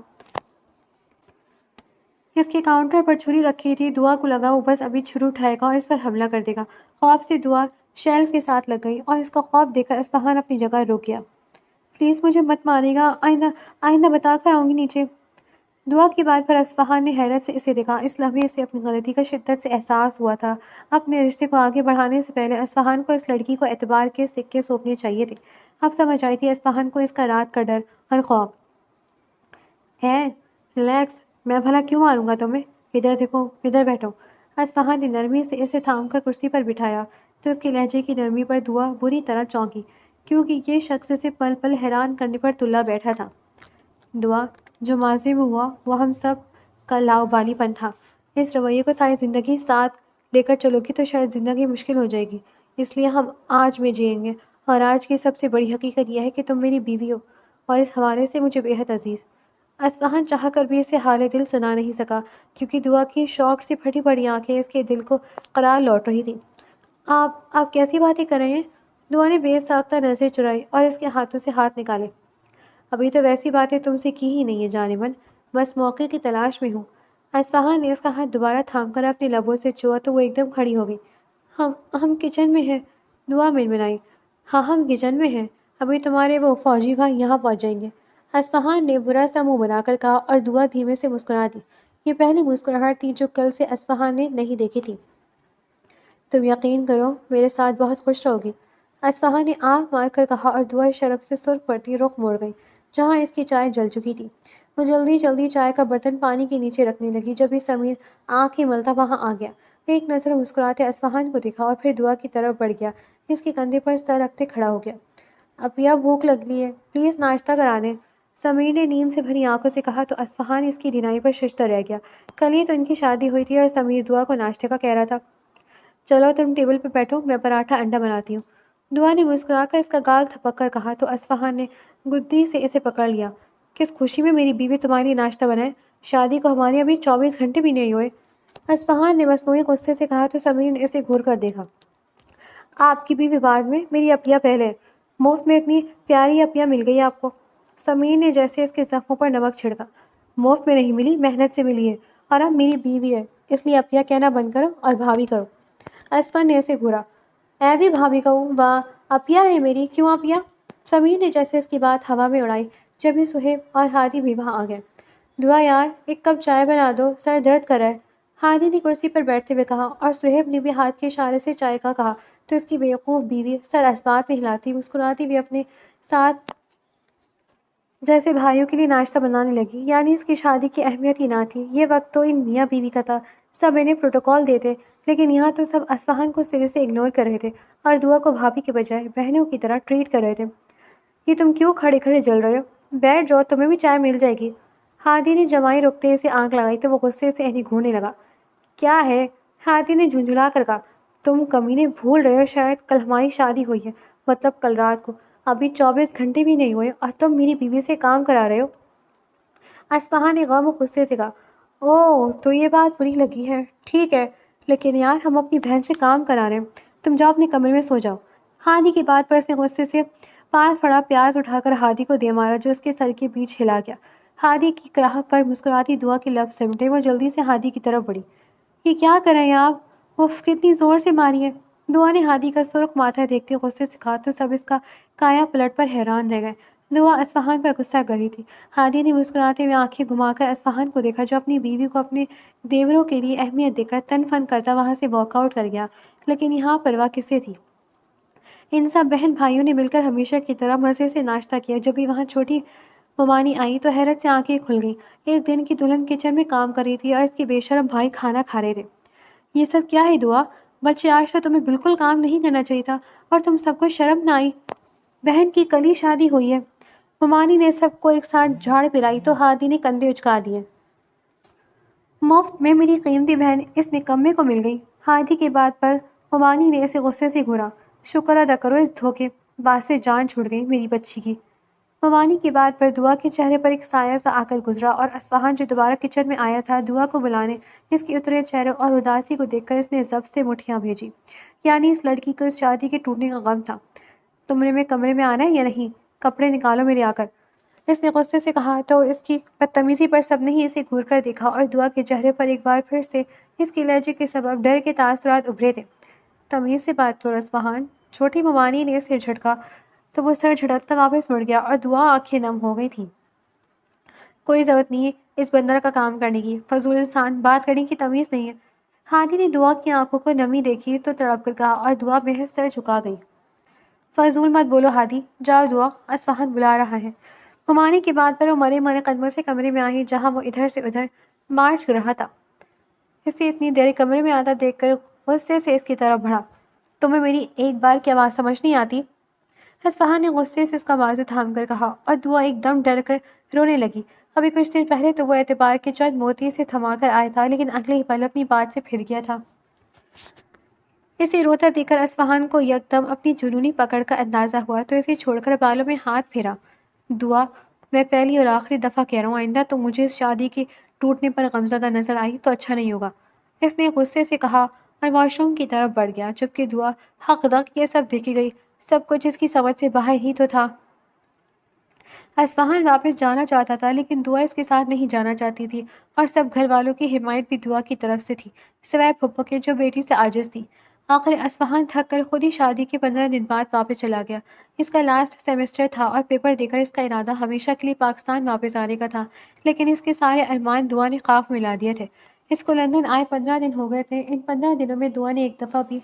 A: اس کے کاؤنٹر پر چھری رکھی تھی۔ دعا کو لگا وہ بس ابھی چھری اٹھائے گا اور اس پر حملہ کر دے گا۔ خوف سے دعا شیلف کے ساتھ لگ گئی اور اس کا خوف دیکھ کر اصفہان اپنی جگہ رک گیا۔ پلیز مجھے مت مارے گا، آئندہ بتا کر آؤں گی نیچے۔ دعا کی بات پر اصفہان نے حیرت سے اسے دیکھا۔ اس لمحے سے اپنی غلطی کا شدت سے احساس ہوا تھا۔ اپنے رشتے کو آگے بڑھانے سے پہلے اصفہان کو اس لڑکی کو اعتبار کے سکے سونپنے چاہیے تھے۔ اب سمجھ آئی تھی اصفہان کو اس کا رات کا ڈر اور خوف۔ ریلیکس، میں بھلا کیوں ماروں گا تمہیں؟ ادھر دیکھو، ادھر بیٹھو۔ اصفہان نے نرمی سے اسے تھام کر کرسی پر بٹھایا تو اس کے لہجے کی نرمی پر دعا بری طرح چونکی، کیونکہ یہ شخص اسے پل پل حیران کرنے پر تلا بیٹھا تھا۔ دعا، جو ماضی میں ہوا وہ ہم سب کا لاؤبالی پن تھا۔ اس رویے کو ساری زندگی ساتھ لے کر چلو گی تو شاید زندگی مشکل ہو جائے گی، اس لیے ہم آج میں جئیں گے۔ اور آج کی سب سے بڑی حقیقت یہ ہے کہ تم میری بیوی ہو اور اس حوالے سے مجھے بے حد عزیز۔ اصفہان چاہ کر بھی اسے حال دل سنا نہیں سکا، کیونکہ دعا کی شوق سے پھٹی پڑی آنکھیں اس کے دل کو قرار لوٹ رہی تھیں۔ آپ کیسی باتیں کر رہے ہیں؟ دعا نے بے ساختہ نظریں چرائی اور اس کے ہاتھوں سے ہاتھ نکالے۔ ابھی تو ویسی باتیں تم سے کی ہی نہیں ہے جان من، بس موقع کی تلاش میں ہوں۔ اصفہان نے اس کا ہاتھ دوبارہ تھام کر اپنے لبوں سے چھوا تو وہ ایک دم کھڑی ہو گئی۔ ہم کچن میں ہیں، دعا منمنائی۔ ہاں ہم کچن میں ہیں، ابھی تمہارے وہ فوجی بھائی یہاں پہنچ جائیں گے۔ اصفہان نے برا سا منہ بنا کر کہا اور دعا دھیمے سے مسکرا دی۔ یہ پہلی مسکراہٹ تھی جو کل سے اصفہان نے نہیں دیکھی تھی۔ تم یقین کرو میرے ساتھ بہت خوش رہو گی، اصفہان نے آنکھ مار کر کہا اور دعا شرم سے سرخ پڑتی رخ موڑ گئی جہاں اس کی چائے جل چکی تھی۔ وہ جلدی جلدی چائے کا برتن پانی کے نیچے رکھنے لگی جب یہ سمیر آنکھیں ملتا وہاں آ گیا۔ ایک نظر مسکراتے اصفہان کو دیکھا اور پھر دعا کی طرف بڑھ گیا۔ اس کے کندھے پر سر رکھتے کھڑا ہو گیا۔ ابیا بھوک لگی ہے، پلیز ناشتہ کرا دیں، سمیر نے نیند سے بھری آنکھوں سے کہا تو اصفہان اس کی ڈھنائی پر ششدر رہ گیا۔ کل ہی تو ان کی شادی ہوئی تھی اور سمیر دعا کو ناشتے کا کہہ رہا تھا۔ چلو تم ٹیبل پہ بیٹھو، میں پراٹھا انڈا بناتی ہوں، دعا نے مسکرا کر اس کا گال تھپک کر کہا تو اصفہان نے گدی سے اسے پکڑ لیا۔ کس خوشی میں میری بیوی تمہارے لیے ناشتہ بنائے؟ شادی کو ہمارے ابھی 24 گھنٹے بھی نہیں ہوئے، اصفہان نے مصنوعی غصے سے کہا تو سمیر نے اسے گھور کر دیکھا۔ آپ کی بیوی بعد میں، میری اپیا پہلے، مفت میں اتنی پیاری اپیا مل گئی آپ کو، سمیر نے جیسے اس کے زخموں پر نمک چھڑکا۔ مفت میں نہیں ملی، محنت سے ملی ہے، اور اب میری بیوی ہے، اس لیے اپیا کہنا بند کرو اور بھابھی کرو۔ اصفہان نے اسے گھورا۔ اے بھی بھابھی کہوں، واہ اپیا ہے میری، کیوں اپیا؟ سمیر نے جیسے اس کی بات ہوا میں اڑائی جب یہ صہیب اور ہادی بھی وہاں آ گئے۔ دعا یار ایک کپ چائے بنا دو، سر درد کر رہا ہے، ہادی نے کرسی پر بیٹھتے ہوئے کہا اور صہیب نے بھی ہاتھ کے اشارے سے چائے کا کہا تو اس کی بیوقوف بیوی سر اسبات میں ہلاتی مسکراتی ہوئی اپنے ساتھ جیسے بھائیوں کے لیے ناشتہ بنانے لگی۔ یعنی اس کی شادی کی اہمیت ہی نہ تھی، یہ وقت تو ان میاں بیوی کا تھا، سب انہیں پروٹوکول دیتے، لیکن یہاں تو سب اصفہان کو سرے سے اگنور کر رہے تھے اور دعا کو بھابھی کے بجائے بہنوں کی طرح ٹریٹ کر رہے تھے۔ یہ تم کیوں کھڑے کھڑے جل رہے ہو؟ بیٹھ جاؤ، تمہیں بھی چائے مل جائے گی۔ ہادی نے جمائی رکتے اسے آنکھ لگائی تو وہ غصے سے انہیں گھورنے لگا۔ کیا ہے؟ ہادی نے جھنجھلا کر کہا۔ تم کمینے بھول رہے ہو، شاید کل ہماری شادی ہوئی ہے، مطلب کل رات کو، ابھی 24 گھنٹے بھی نہیں ہوئے اور تم میری بیوی سے کام کرا رہے ہو۔ اصفہان نے غم و غصے سے کہا۔ اوہ تو یہ بات بری لگی ہے، ٹھیک ہے، لیکن یار ہم اپنی بہن سے کام کرا رہے ہیں، تم جاؤ اپنے کمرے میں سو جاؤ۔ ہادی کی بات پر اس نے غصے سے پاس پڑا پیاز اٹھا کر ہادی کو دے مارا جو اس کے سر کے بیچ ہلا گیا۔ ہادی کی کراہٹ پر مسکراتی دعا کے لب سمٹے، وہ جلدی سے ہادی کی طرف بڑھی۔ یہ کیا کر رہے ہیں آپ؟ اف کتنی زور سے ماری ہے، دعا نے ہادی کا سرخ ماتھا دیکھتے غصے سے کہا تو سب اس کا کایا پلٹ پر حیران رہ گئے۔ دعا اصفہان پر غصہ کر رہی تھی۔ ہادی نے مسکراتے ہوئے آنکھیں گھما کر اصفہان کو دیکھا جو اپنی بیوی کو اپنے دیوروں کے لیے اہمیت دے کر تن فن کرتا وہاں سے واک آؤٹ کر گیا، لیکن یہاں پرواہ کسے تھی؟ ان سب بہن بھائیوں نے مل کر ہمیشہ کی طرح مزے سے ناشتہ کیا۔ جب بھی وہاں چھوٹی ممانی آئی تو حیرت سے آنکھیں کھل گئیں۔ ایک دن کی دلہن کچن میں کام کر رہی تھی اور اس کے بے شرم بھائی کھانا کھا رہے تھے۔ یہ سب کیا ہے دعا؟ بچے آج تو تمہیں بالکل کام نہیں کرنا چاہیے تھا، اور تم سب کو شرم نہ آئی؟ بہن کی کل ہی شادی ہوئی ہے۔ ممانی نے سب کو ایک ساتھ جھاڑ پلائی تو ہادی نے کندھے اچکا دیے۔ مفت میں میری قیمتی بہن اس نکمے کو مل گئی۔ ہادی کی بات پر ممانی نے اسے غصے سے گھورا۔ شکر ادا کرو اس دھوکے باز سے جان چھوٹ گئی میری بچی کی۔ ممانی کی بات پر دعا کے چہرے پر ایک سایہ سا آ کر گزرا، اور اصفہان جو دوبارہ کچن میں آیا تھا دعا کو بلانے، اس کے اترے چہرے اور اداسی کو دیکھ کر اس نے ضبط سے مٹھیاں بھیجی۔ یعنی اس لڑکی کو اس شادی کے ٹوٹنے کا غم تھا۔ تم نے میرے کمرے میں آنا ہے یا نہیں؟ کپڑے نکالو میرے آ کر، اس نے غصے سے کہا تو اس کی بدتمیزی پر سب نے ہی اسے گھور کر دیکھا، اور دعا کے چہرے پر ایک بار پھر سے اس کے لہجے کے سبب ڈر کے تاثرات ابھرے تھے۔ تمیز سے بات کرو اصفہان۔ چھوٹی ممانی نے اسے جھٹکا تو وہ سر جھٹکتا واپس مڑ گیا، اور دعا آنکھیں نم ہو گئی تھیں۔ کوئی ضرورت نہیں ہے اس بندر کا کام کرنے کی، فضول انسان، بات کرنے کی تمیز نہیں ہے۔ ہادی نے دعا کی آنکھوں کو نمی دیکھی تو تڑپ کر کہا، اور دعا محض سر جھکا گئی۔ فضول مت بولو ہادی، جاؤ دعا، اصفہان بلا رہا ہے۔ ممانی کی بات پر وہ مرے مرے قدموں سے کمرے میں آئی جہاں وہ ادھر سے ادھر مارچ کر رہا تھا۔ اسے اتنی دیر کمرے میں آتا دیکھ کر غصے سے اس کی طرف بڑھا۔ تمہیں میری ایک بار کی آواز سمجھ نہیں آتی؟ اصفہان نے غصے سے اس کا بازو تھام کر کہا، اور دعا ایک دم ڈر کر رونے لگی۔ ابھی کچھ دیر پہلے تو وہ اعتبار کے چند موتی سے تھما کر آیا تھا، لیکن اگلے ہی پل اپنی بات سے پھر گیا تھا۔ اسے روتا دیکھ کر اصفہان کو یکدم اپنی جنونی پکڑ کا اندازہ ہوا تو اسے چھوڑ کر بالوں میں ہاتھ پھیرا۔ دعا، میں پہلی اور آخری دفعہ کہہ رہا ہوں، آئندہ تم مجھے اس شادی کے ٹوٹنے پر غمزدہ نظر آئی تو اچھا نہیں ہوگا، اس نے غصے سے کہا، اور واش روم کی طرف بڑھ گیا، جبکہ دعا حق دق یہ سب دیکھی گئی، سب کچھ اس کی سمجھ سے باہر ہی تو تھا۔ اصفہان واپس جانا چاہتا تھا لیکن دعا اس کے ساتھ نہیں جانا چاہتی تھی، اور سب گھر والوں کی حمایت بھی دعا کی طرف سے تھی، سوائے پھپھو کے جو بیٹی سے عاجز تھی۔ آخر اصفہان تھک کر خود ہی شادی کے 15 دن بعد واپس چلا گیا۔ اس کا لاسٹ سیمسٹر تھا اور پیپر دے کر اس کا ارادہ ہمیشہ کے لیے پاکستان واپس آنے کا تھا، لیکن اس کے سارے ارمان دعا نے خاک ملا دیے تھے۔ اس کو لندن آئے 15 دن ہو گئے تھے۔ ان 15 دنوں میں دعا نے ایک دفعہ بھی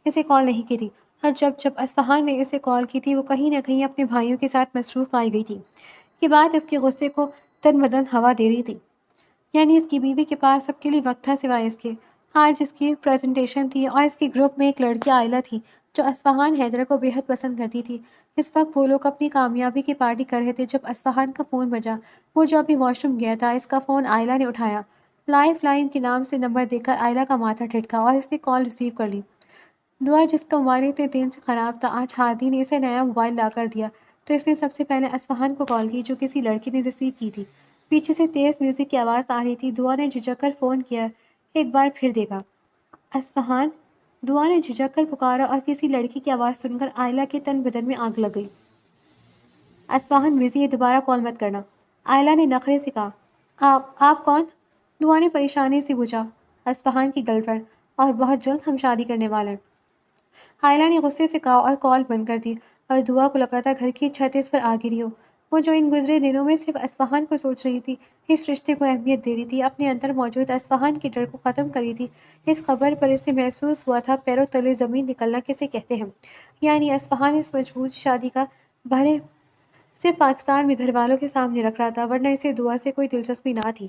A: اسے کال نہیں کی تھی، اور جب جب اصفہان نے اسے کال کی تھی وہ کہیں نہ کہیں اپنے بھائیوں کے ساتھ مصروف پائی گئی تھی۔ یہ بات اس کے غصے کو تن بدن ہوا دے رہی تھی۔ یعنی اس کی بیوی کے پاس سب کے لیے وقت تھا سوائے اس کے۔ آج اس کی پریزنٹیشن تھی اور اس کے گروپ میں ایک لڑکی عائلہ تھی جو اصفہان حیدر کو بے حد پسند کرتی تھی۔ اس وقت وہ لوگ اپنی کامیابی کی پارٹی کر رہے تھے جب اصفہان کا فون بجا۔ وہ جو ابھی واش روم گیا تھا، اس کا فون عائلہ نے اٹھایا۔ لائف لائن کے نام سے نمبر دیکھ کر عائلہ کا ماتھا ٹھٹکا اور اس نے کال ریسیو کر لی۔ دعا، جس کا موبائل اتنے دن سے خراب تھا، آج ہادی نے اسے نیا موبائل لا کر دیا تو اس نے سب سے پہلے اصفہان کو کال کی جو کسی لڑکی نے ریسیو کی تھی۔ پیچھے سے تیز میوزک کی آواز آ رہی تھی۔ دعا نے جھجک کر فون کیا، ایک بار پھر دیکھا، اصفہان؟ دعا نے جھجک کر پکارا اور کسی لڑکی کی آواز سن کر عائلہ کے تن بدن میں آگ لگ گئی۔ اصفہان بزی ہے، دوبارہ کال مت کرنا، عائلہ نے نخرے سے کہا۔ آپ کون؟ دعا نے پریشانی سے پوچھا۔ اصفہان کی گرل فرینڈ، اور بہت جلد ہم شادی کرنے والے ہیں، عائلہ نے غصے سے کہا اور کال بند کر دی، اور دعا کو لگا تھا گھر کی چھت اس پر آ گری ہو۔ وہ جو ان گزرے دنوں میں صرف اصفہان کو سوچ رہی تھی، اس رشتے کو اہمیت دے رہی تھی، اپنے اندر موجود اصفہان کے ڈر کو ختم کر رہی تھی، اس خبر پر اسے محسوس ہوا تھا پیروں تلے زمین نکلنا کسے کہتے ہیں۔ یعنی اصفہان اس مجبور شادی کا بہرے صرف پاکستان میں گھر والوں کے سامنے رکھ رہا تھا، ورنہ اسے دعا سے کوئی دلچسپی نہ تھی۔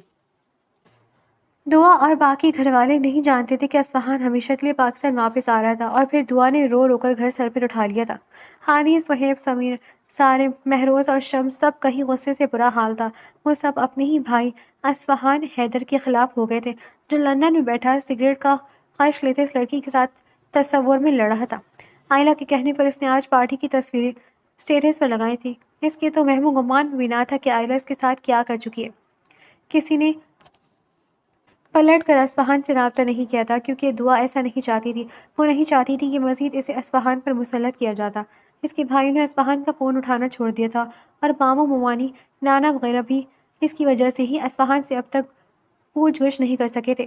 A: دعا اور باقی گھر والے نہیں جانتے تھے کہ اصفہان ہمیشہ کے لیے پاکستان واپس آ رہا تھا، اور پھر دعا نے رو رو کر گھر سر پر اٹھا لیا تھا۔ ہادی، صہیب، سمیر، سارم، مہروز اور شمس سب کہیں غصے سے برا حال تھا۔ وہ سب اپنے ہی بھائی اصفہان حیدر کے خلاف ہو گئے تھے جو لندن میں بیٹھا سگریٹ کا خش لیتے اس لڑکی کے ساتھ تصور میں لڑ رہا تھا۔ عائلہ کے کہنے پر اس نے آج پارٹی کی تصویریں اسٹیٹس پر لگائی تھیں۔ اس کے تو وہم و گمان بھی نہ تھا کہ عائلہ اس کے ساتھ کیا کر چکی ہے۔ کسی نے پلٹ کر اصفہان سے رابطہ نہیں کیا تھا کیونکہ دعا ایسا نہیں چاہتی تھی۔ وہ نہیں چاہتی تھی کہ مزید اسے اصفہان پر مسلط کیا جاتا۔ اس کے بھائیوں نے اصفہان کا فون اٹھانا چھوڑ دیا تھا، اور ماموں، ممانی، نانا وغیرہ بھی اس کی وجہ سے ہی اصفہان سے اب تک پوچھ گچھ نہیں کر سکے تھے۔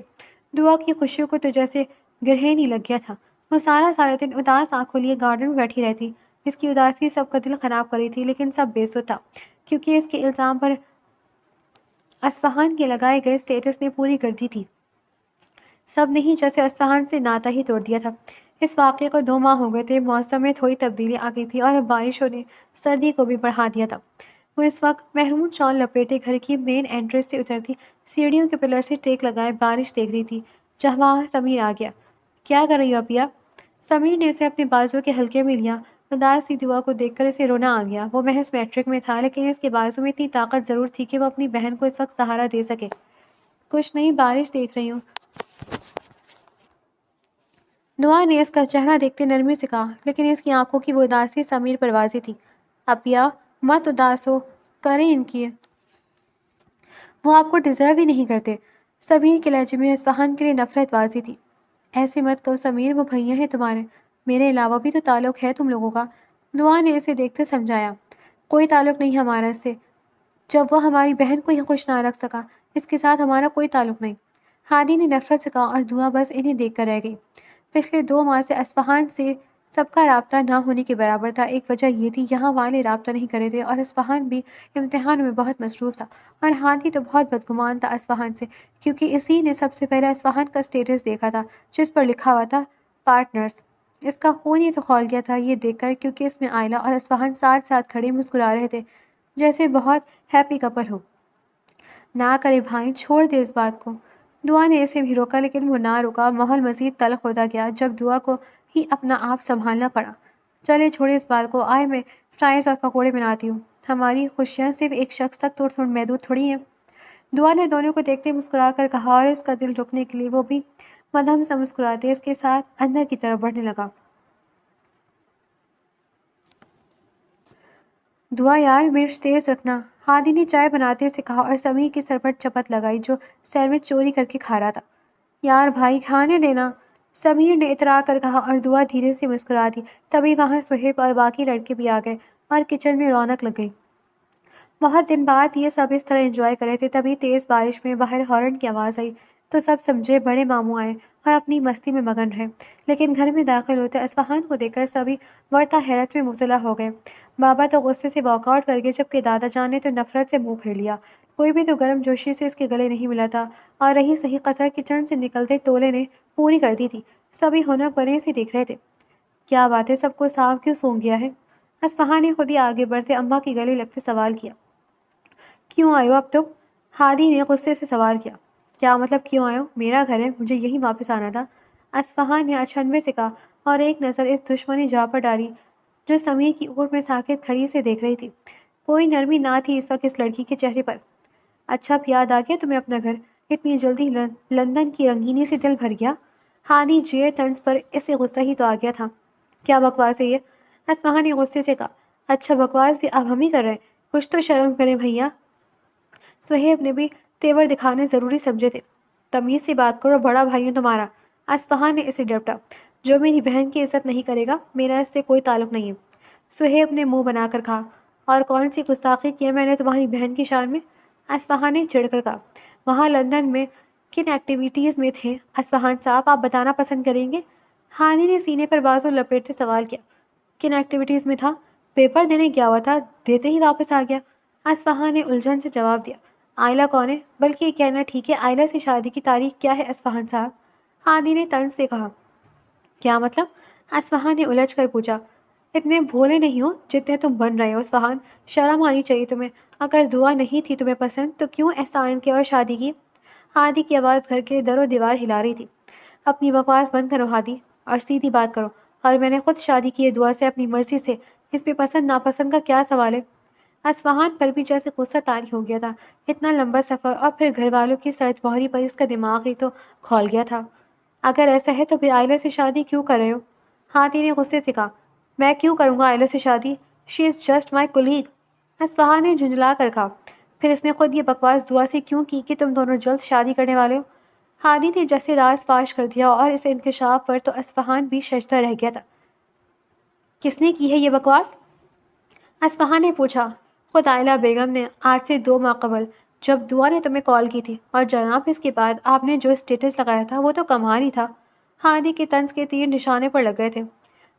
A: دعا کی خوشیوں کو تو جیسے گرہن ہی لگ گیا تھا۔ وہ سارا دن اداس آنکھوں لیے گارڈن میں بیٹھی رہتی۔ اس کی اداسی سب کا دل خراب کر رہی تھی، لیکن سب بے سود تھا کیونکہ اس کے الزام پر اصفہان کے لگائے گئے اسٹیٹس نے پوری گردی تھی۔ سب نے ہی جیسے اصفہان سے ناتا ہی توڑ دیا تھا۔ اس واقعے کو 2 ماہ ہو گئے تھے، موسم میں تھوڑی تبدیلی آ گئی تھی اور اب بارشوں نے سردی کو بھی بڑھا دیا تھا۔ وہ اس وقت محرون شال لپیٹے گھر کی مین انٹرنس سے اترتی سیڑھیوں کے پلر سے ٹیک لگائے بارش دیکھ رہی تھی، جہاں سمیر آ گیا۔ کیا کر رہی ہو اپیا؟ سمیر نے اسے اپنے بازو کے ہلکے میں لیا۔ اداس سی دعا کو دیکھ کر اسے رونا آ گیا۔ وہ محض میٹرک میں تھا، لیکن اس کے بازو میں اتنی طاقت ضرور تھی کہ وہ اپنی بہن کو اس وقت سہارا دے سکے۔ کچھ نہیں، بارش دیکھ رہی ہوں۔ دعا نے اس کا چہرہ دیکھتے نرمی سے کہا، لیکن اس کی آنکھوں کی وہ اداسی سمیر پر واضح تھی۔ اپیا مت اداس ہو، کریں ان کی، وہ آپ کو ڈیزرو ہی نہیں کرتے۔ سمیر کے لہجے میں اصفہان کے لیے نفرت واضح تھی۔ ایسے مت کہو سمیر، وہ بھیا ہیں تمہارے، میرے علاوہ بھی تو تعلق ہے تم لوگوں کا۔ دعا نے اسے دیکھتے سمجھایا، کوئی تعلق نہیں ہمارا اس سے۔ جب وہ ہماری بہن کو ہی خوش نہ رکھ سکا، اس کے ساتھ ہمارا کوئی تعلق نہیں، ہادی نے نفرت سے کہا، اور دعا بس انہیں دیکھ کر رہ گئی۔ پچھلے 2 ماہ سے اصفہان سے سب کا رابطہ نہ ہونے کے برابر تھا۔ ایک وجہ یہ تھی یہاں والے رابطہ نہیں کرے تھے، اور اصفہان بھی امتحانوں میں بہت مصروف تھا، اور ہادی تو بہت بدگمان تھا اصفہان سے، کیونکہ اسی نے سب سے پہلے اصفہان کا اسٹیٹس دیکھا تھا جس پر لکھا ہوا تھا پارٹنرز۔ اس کا خون ہی تو کھول گیا تھا یہ دیکھ کر، کیونکہ اس میں آئلہ اور اصفہان ساتھ ساتھ کھڑے مسکرا رہے تھے جیسے بہت ہیپی کپل ہو۔ نہ کرے بھائی، چھوڑ دے اس بات کو۔ دعا نے اسے بھی روکا، لیکن وہ نہ رکا۔ ماحول مزید تلخ ہوتا گیا جب دعا کو ہی اپنا آپ سنبھالنا پڑا۔ چلے چھوڑے اس بات کو، آئے میں فرائز اور پکوڑے بناتی ہوں۔ ہماری خوشیاں صرف ایک شخص تک تو محدود تھوڑی ہیں۔ دعا نے دونوں کو دیکھتے مسکرا کر کہا، اور اس کا دل رکنے کے لیے وہ بھی مدھم سا مسکراتے اس کے ساتھ اندر کی طرف بڑھنے لگا۔ دعا یار، مرچ تیز رکھنا، ہادی نے چائے بناتے سے کہا، اور سمیر کی سر پر چپت لگائی جو سینڈوچ چوری کر کے کھا رہا تھا۔ یار بھائی، کھانے دینا، سمیر نے اترا کر کہا، اور دعا دھیرے سے مسکرا دی۔ تبھی وہاں سہیب اور باقی لڑکے بھی آ گئے اور کچن میں رونق لگ گئی۔ بہت دن بعد یہ سب اس طرح انجوائے کر رہے تھے، تبھی تیز بارش میں باہر ہارن کی آواز آئی تو سب سمجھے بڑے ماموں آئے اور اپنی مستی میں مگن رہے۔ لیکن گھر میں داخل ہوتے اصفہان کو دیکھ کر سبھی ورطہ حیرت میں مبتلا ہو گئے۔ بابا تو غصے سے واک آؤٹ کر گئے، جبکہ دادا جان نے تو نفرت سے منہ پھیر لیا۔ کوئی بھی تو گرم جوشی سے اس کے گلے نہیں ملا تھا، اور رہی صحیح قصر کچن سے نکلتے ٹولے نے پوری کر دی تھی۔ سبھی ہونک بنے سے دیکھ رہے تھے۔ کیا بات ہے، سب کو صاف کیوں سونگ گیا ہے؟ اصفہان نے خود ہی آگے بڑھتے اماں کے گلے لگتے سوال کیا۔ کیوں آئے ہو اب تم؟ ہادی نے غصے سے سوال کیا۔ کیا مطلب کیوں آئے ہو؟ میرا گھر ہے، مجھے یہیں واپس آنا تھا، اصفہان نے اچھنبے سے کہا، اور ایک نظر اس دشمنی جا پر ڈالی جو سمیر کی اونٹ میں ساکت کھڑی سے دیکھ رہی تھی۔ کوئی نرمی نہ تھی اس وقت اس لڑکی کے چہرے پر۔ اچھا، اب یاد آ گیا تمہیں اپنا گھر؟ اتنی جلدی لندن کی رنگینی سے دل بھر گیا؟ ہادی جے طنز پر اس سے غصہ ہی تو آ گیا تھا۔ کیا بکواس ہے یہ؟ اصفہان نے غصے سے کہا۔ اچھا، بکواس بھی اب ہم ہی کر رہے ہیں، کچھ تو شرم کریں بھیا۔ سہیب نے بھی تیور دکھانے ضروری سمجھے تھے۔ تمیز سے بات کرو، بڑا بھائی ہوں تمہارا، اصفہان نے اسے ڈپٹا۔ جو میری بہن کی عزت نہیں کرے گا، میرا اس سے کوئی تعلق نہیں ہے، سہیب نے منہ بنا کر کہا۔ اور کون سی گستاخی کی ہے میں نے تمہاری بہن کی شان میں؟ اصفہان نے چڑھ کر کہا۔ وہاں لندن میں کن ایکٹیویٹیز میں تھے اصفہان صاحب، آپ بتانا پسند کریں گے؟ ہانی نے سینے پر بازو لپیٹتے سوال کیا۔ کن ایکٹیویٹیز میں تھا؟ پیپر دینے گیا ہوا تھا، دیتے ہی واپس آ گیا، اصفہان نے الجھن سے جواب دیا۔ آئلہ کون ہے؟ بلکہ یہ کہنا ٹھیک ہے، آئلہ سے شادی کی تاریخ کیا ہے اصفہان صاحب؟ ہادی نے طنز سے کہا۔ کیا مطلب؟ اصفہان نے الجھ کر پوچھا۔ اتنے بھولے نہیں ہو جتنے تم بن رہے ہو اصفہان، شرم آنی چاہیے تمہیں۔ اگر دعا نہیں تھی تمہیں پسند تو کیوں احسان کے اور شادی کی؟ ہادی کی آواز گھر کے در و دیوار ہلا رہی تھی۔ اپنی بکواس بند کرو ہادی، اور سیدھی بات کرو، اور میں نے خود شادی کی ہے دعا سے اپنی مرضی سے، اس میں پسند ناپسند کا کیا سوال ہے؟ اصفہان پر بھی جیسے غصہ طاری ہو گیا تھا۔ اتنا لمبا سفر اور پھر گھر والوں کی سرد مہری پر اس کا دماغ ہی تو کھول گیا تھا۔ اگر ایسا ہے تو پھر آئلہ سے شادی کیوں کر رہے ہو؟ ہادی نے غصے سے کہا۔ میں کیوں کروں گا آئلہ سے شادی؟ She is just my colleague, Isfahan نے جھنجھلا کر کہا۔ پھر اس نے خود یہ بکواس دعا سے کیوں کی کہ تم دونوں جلد شادی کرنے والے ہو؟ ہادی نے جیسے راز فاش کر دیا، اور اس انکشاف پر تو اصفہان بھی ششدر رہ گیا تھا۔ کس نے کی ہے یہ بکواس؟ اصفہان نے پوچھا۔ خود آئلہ بیگم نے، آج سے 2 ماہ قبل، جب دعا نے تمہیں کال کی تھی، اور جناب اس کے بعد آپ نے جو اسٹیٹس لگایا تھا وہ تو کمال ہی تھا۔ ہادی کے طنز کے تیر نشانے پر لگ گئے تھے۔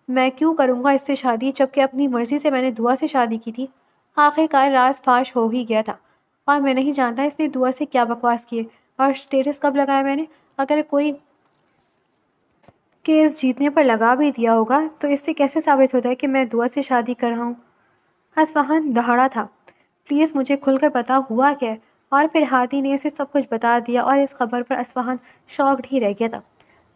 A: میں کیوں کروں گا اس سے شادی، جبکہ اپنی مرضی سے میں نے دعا سے شادی کی تھی؟ آخر کار راز فاش ہو ہی گیا تھا، اور میں نہیں جانتا اس نے دعا سے کیا بکواس کیے، اور اسٹیٹس کب لگایا میں نے۔ اگر کوئی کیس جیتنے پر لگا بھی دیا ہوگا تو اس سے کیسے ثابت ہوتا ہے کہ میں دعا سے شادی کر رہا ہوں؟ اصفہان دہاڑا تھا، پلیز مجھے کھل کر بتا ہوا کیا ہے؟ اور پھر ہادی نے اسے سب کچھ بتا دیا اور اس خبر پر اصفہان شاکڈ ہی رہ گیا تھا۔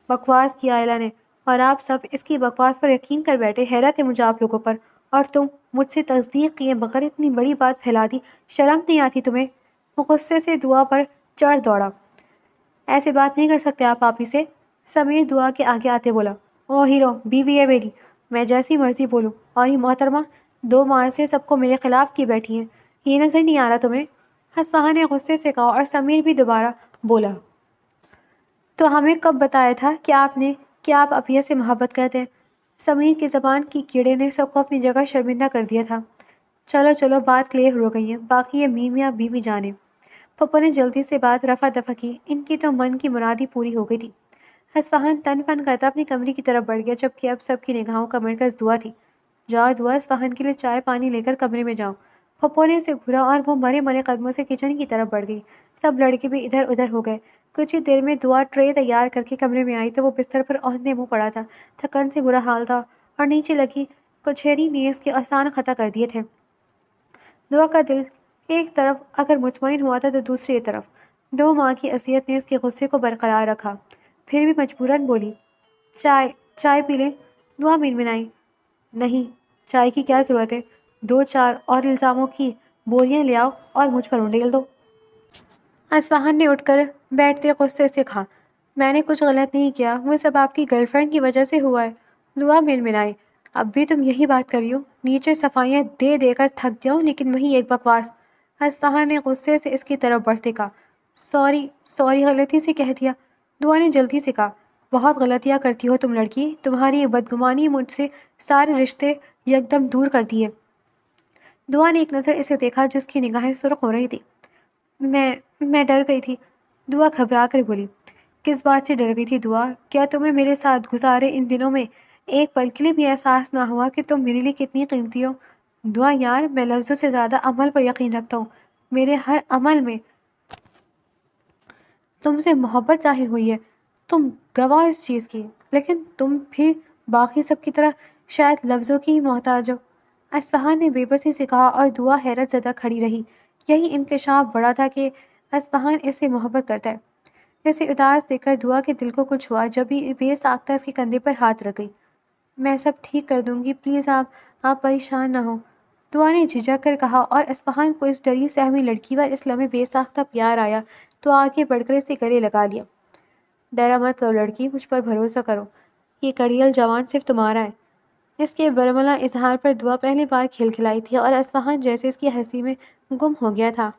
A: بکواس کیا آئلہ نے، اور آپ سب اس کی بکواس پر یقین کر بیٹھے۔ حیرت ہے مجھے آپ لوگوں پر، اور تم مجھ سے تصدیق کیے بغیر اتنی بڑی بات پھیلا دی، شرم نہیں آتی تمہیں؟ وہ غصے سے دعا پر چڑھ دوڑا۔ ایسے بات نہیں کر سکتے آپ آپی سے، سمیر دعا کے آگے آتے بولا۔ او ہیرو، بیوی ہے میری، میں جیسی مرضی بولوں، اور یہ محترمہ 2 ماہ سے سب کو میرے خلاف کی بیٹھی ہیں، یہ نظر نہیں آ رہا تمہیں؟ اصفہان نے غصے سے کہا، اور سمیر بھی دوبارہ بولا۔ تو ہمیں کب بتایا تھا کہ آپ اپیہ سے محبت کرتے ہیں؟ سمیر کی زبان کی کیڑے نے سب کو اپنی جگہ شرمندہ کر دیا تھا۔ چلو چلو، بات کلیئر ہو گئی ہے، باقی یہ میاں بیوی جانے۔ پپو نے جلدی سے بات رفع دفع کی، ان کی تو من کی مرادی پوری ہو گئی تھی۔ اصفہان تن پن کرتا اپنی کمرے کی طرف بڑھ گیا، جبکہ اب سب کی نگاہوں کا مرکز دعا تھی۔ جاؤ دعا، اصفہان کے لیے چائے پانی لے کر کمرے میں جاؤ۔ پپو نے اسے گھورا اور وہ مرے مرے قدموں سے کچن کی طرف بڑھ گئی۔ سب لڑکے بھی ادھر ادھر ہو گئے۔ کچھ ہی دیر میں دعا ٹرے تیار کر کے کمرے میں آئی تو وہ بستر پر اوندے منہ پڑا تھا، تھکن سے برا حال تھا، اور نیچے لگی کچہری نے اس کے آسان خطا کر دیے تھے۔ دعا کا دل ایک طرف اگر مطمئن ہوا تھا تو دوسری طرف 2 ماہ کی اذیت نے اس کے غصے کو برقرار رکھا۔ پھر بھی مجبوراً بولی، چائے پی لیں؟ دعا منمنائی، نہیں، چائے کی کیا ضرورت ہے، 2 4 اور الزاموں کی بوریاں لے آؤ اور مجھ پر انڈیل دو۔ اصفہان نے اٹھ کر بیٹھتے غصے سے کہا، میں نے کچھ غلط نہیں کیا، وہ سب آپ کی گرل فرینڈ کی وجہ سے ہوا ہے۔ دعا منمنائی، اب بھی تم یہی بات کر رہی ہو؟ نیچے صفائیاں دے دے کر تھک گیا ہوں، لیکن وہی ایک بکواس۔ اصفہان نے غصے سے اس کی طرف بڑھتے کہا، سوری غلطی سے کہہ دیا۔ دعا نے جلدی سے کہا، بہت غلطیاں کرتی ہو تم لڑکی، تمہاری یہ بدگمانی مجھ سے سارے رشتے یکدم دور کر دیے۔ دعا نے ایک نظر اسے دیکھا جس کی نگاہیں سرخ ہو رہی تھی۔ میں ڈر گئی تھی، دعا گھبرا کر بولی۔ کس بات سے ڈر گئی تھی دعا؟ کیا تمہیں میرے ساتھ گزارے ان دنوں میں ایک پل کے لیے بھی احساس نہ ہوا کہ تم میرے لیے کتنی قیمتی ہو؟ دعا یار، میں لفظوں سے زیادہ عمل پر یقین رکھتا ہوں، میرے ہر عمل میں تم سے محبت ظاہر ہوئی ہے، تم گواہ اس چیز کی، لیکن تم بھی باقی سب کی طرح شاید لفظوں کی ہی محتاج ہو۔ اصفہان نے بے بسی سے کہا، اور دعا حیرت زدہ کھڑی رہی۔ یہی انکشاف بڑا تھا کہ اصفہان اس سے محبت کرتا ہے۔ اسے اداس دیکھ کر دعا کے دل کو کچھ ہوا، جب بھی بے ساختہ اس کے کندھے پر ہاتھ رکھ گئی۔ میں سب ٹھیک کر دوں گی، پلیز آپ پریشان نہ ہوں، دعا نے جھجک کر کہا، اور اصفہان کو اس ڈری سہمی لڑکی پر اس لمحے بے ساختہ پیار آیا تو آگے بڑھ کر اسے گلے لگا لیا۔ ڈرا مت کرو لڑکی، مجھ پر بھروسہ کرو، یہ کڑیل جوان صرف تمہارا ہے۔ اس کے برملا اظہار پر دعا پہلی بار کھلکھلائی تھی، اور اصفہان جیسے اس کی ہنسی میں گم ہو گیا تھا۔